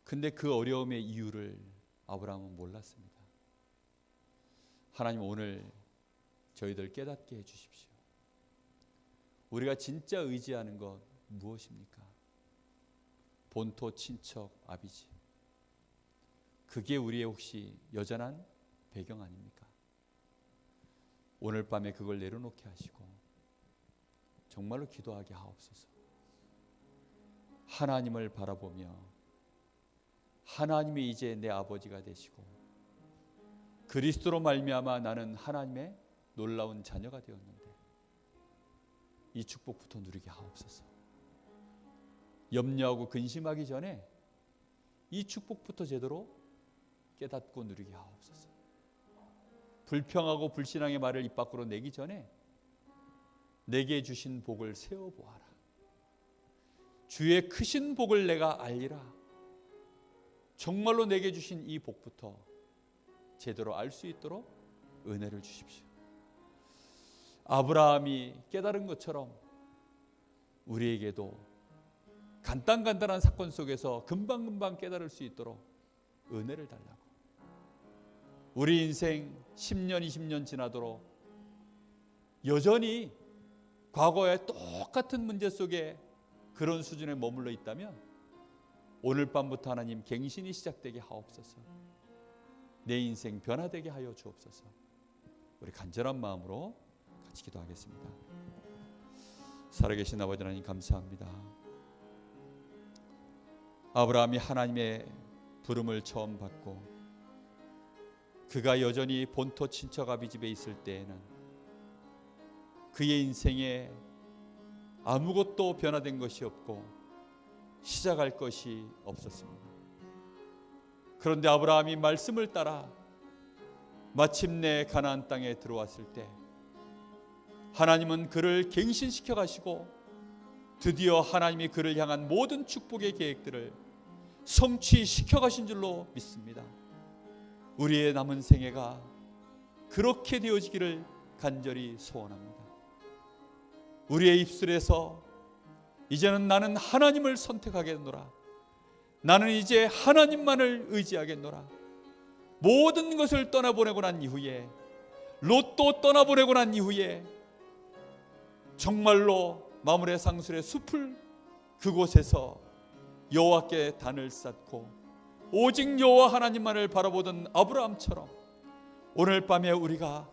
근데 그 어려움의 이유를 아브라함은 몰랐습니다. 하나님, 오늘 저희들 깨닫게 해주십시오. 우리가 진짜 의지하는 것 무엇입니까? 본토, 친척, 아비지. 그게 우리의 혹시 여전한 배경 아닙니까? 오늘 밤에 그걸 내려놓게 하시고 정말로 기도하게 하옵소서. 하나님을 바라보며 하나님이 이제 내 아버지가 되시고 그리스도로 말미암아 나는 하나님의 놀라운 자녀가 되었는데 이 축복부터 누리게 하옵소서. 염려하고 근심하기 전에 이 축복부터 제대로 깨닫고 누리게 하옵소서. 불평하고 불신앙의 말을 입 밖으로 내기 전에 내게 주신 복을 세어보아라. 주의 크신 복을 내가 알리라. 정말로 내게 주신 이 복부터 제대로 알 수 있도록 은혜를 주십시오. 아브라함이 깨달은 것처럼 우리에게도 간단한 사건 속에서 금방금방 깨달을 수 있도록 은혜를 달라고. 우리 인생 10년, 20년 지나도록 여전히 과거의 똑같은 문제 속에 그런 수준에 머물러 있다면 오늘 밤부터 하나님 갱신이 시작되게 하옵소서. 내 인생 변화되게 하여 주옵소서. 우리 간절한 마음으로 같이 기도하겠습니다. 살아계신 아버지 하나님, 감사합니다. 아브라함이 하나님의 부름을 처음 받고 그가 여전히 본토 친척 아비 집에 있을 때에는 그의 인생에 아무것도 변화된 것이 없고 시작할 것이 없었습니다. 그런데 아브라함이 말씀을 따라 마침내 가나안 땅에 들어왔을 때 하나님은 그를 갱신시켜 가시고 드디어 하나님이 그를 향한 모든 축복의 계획들을 성취시켜 가신 줄로 믿습니다. 우리의 남은 생애가 그렇게 되어지기를 간절히 소원합니다. 우리의 입술에서 이제는 나는 하나님을 선택하겠노라, 나는 이제 하나님만을 의지하겠노라, 모든 것을 떠나보내고 난 이후에, 롯도 떠나보내고 난 이후에 정말로 마므레 상술의 숲을 그곳에서 여호와께 단을 쌓고 오직 여호와 하나님만을 바라보던 아브라함처럼 오늘 밤에 우리가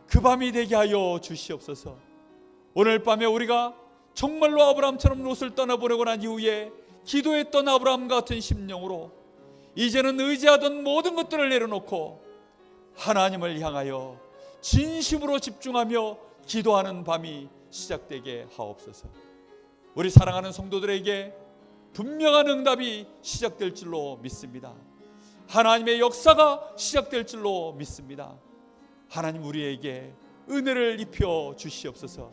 그 밤이 되게 하여 주시옵소서. 오늘 밤에 우리가 정말로 아브라함처럼 롯을 떠나보내고 난 이후에 기도했던 아브라함 같은 심령으로 이제는 의지하던 모든 것들을 내려놓고 하나님을 향하여 진심으로 집중하며 기도하는 밤이 시작되게 하옵소서. 우리 사랑하는 성도들에게 분명한 응답이 시작될 줄로 믿습니다. 하나님의 역사가 시작될 줄로 믿습니다. 하나님, 우리에게 은혜를 입혀 주시옵소서.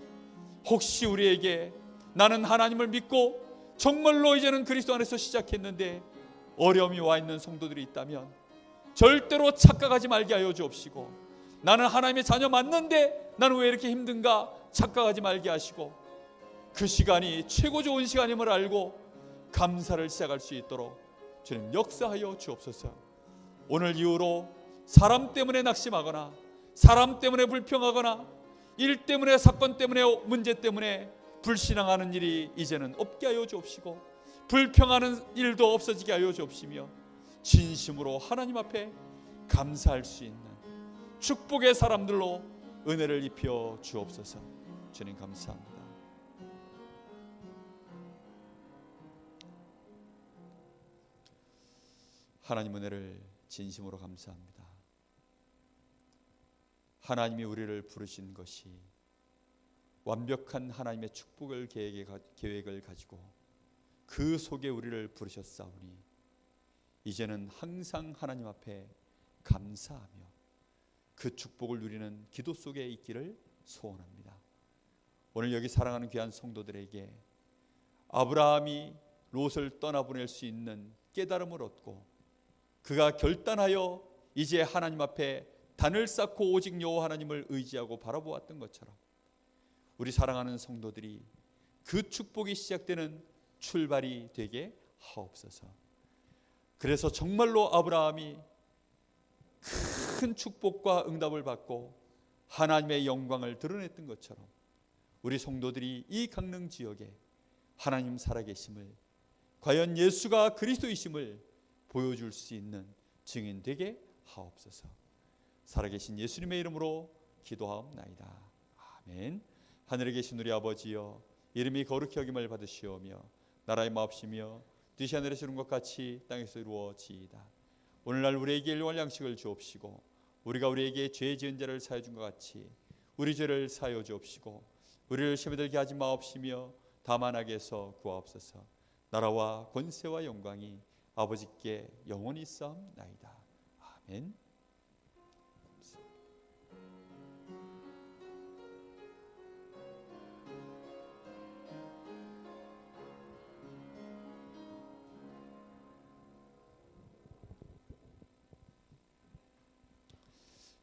혹시 우리에게 나는 하나님을 믿고 정말로 이제는 그리스도 안에서 시작했는데 어려움이 와 있는 성도들이 있다면 절대로 착각하지 말게 하여 주옵시고, 나는 하나님의 자녀 맞는데 나는 왜 이렇게 힘든가 착각하지 말게 하시고, 그 시간이 최고 좋은 시간임을 알고 감사를 시작할 수 있도록 주님 역사하여 주옵소서. 오늘 이후로 사람 때문에 낙심하거나 사람 때문에 불평하거나 일 때문에 사건 때문에 문제 때문에 불신앙하는 일이 이제는 없게 하여 주옵시고, 불평하는 일도 없어지게 하여 주옵시며 진심으로 하나님 앞에 감사할 수 있는 축복의 사람들로 은혜를 입혀 주옵소서. 주님 감사합니다. 하나님, 은혜를 진심으로 감사합니다. 하나님이 우리를 부르신 것이 완벽한 하나님의 축복을 계획을 가지고 그 속에 우리를 부르셨사오니 이제는 항상 하나님 앞에 감사하며 그 축복을 누리는 기도 속에 있기를 소원합니다. 오늘 여기 사랑하는 귀한 성도들에게 아브라함이 롯을 떠나보낼 수 있는 깨달음을 얻고 그가 결단하여 이제 하나님 앞에 단을 쌓고 오직 여호와 하나님을 의지하고 바라보았던 것처럼 우리 사랑하는 성도들이 그 축복이 시작되는 출발이 되게 하옵소서. 그래서 정말로 아브라함이 큰 축복과 응답을 받고 하나님의 영광을 드러냈던 것처럼 우리 성도들이 이 강릉 지역에 하나님 살아계심을, 과연 예수가 그리스도이심을 보여줄 수 있는 증인 되게 하옵소서. 살아계신 예수님의 이름으로 기도하옵나이다. 아멘. 하늘에 계신 우리 아버지여, 이름이 거룩히 여김을 받으시오며 나라의 마옵시며 뜻이 하늘에서 이룬 것 같이 땅에서 이루어지이다. 오늘날 우리에게 일용할 양식을 주옵시고 우리가 우리에게 죄 지은 자를 사하여 준 것 같이 우리 죄를 사하여 주옵시고 우리를 시험에 들게 하지 마옵시며 다만 악에서 구하옵소서. 나라와 권세와 영광이 아버지께 영원히 있사옵나이다. 아멘.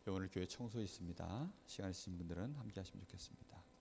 오늘 교회 청소 있습니다. 시간 있으신 분들은 함께 하시면 좋겠습니다.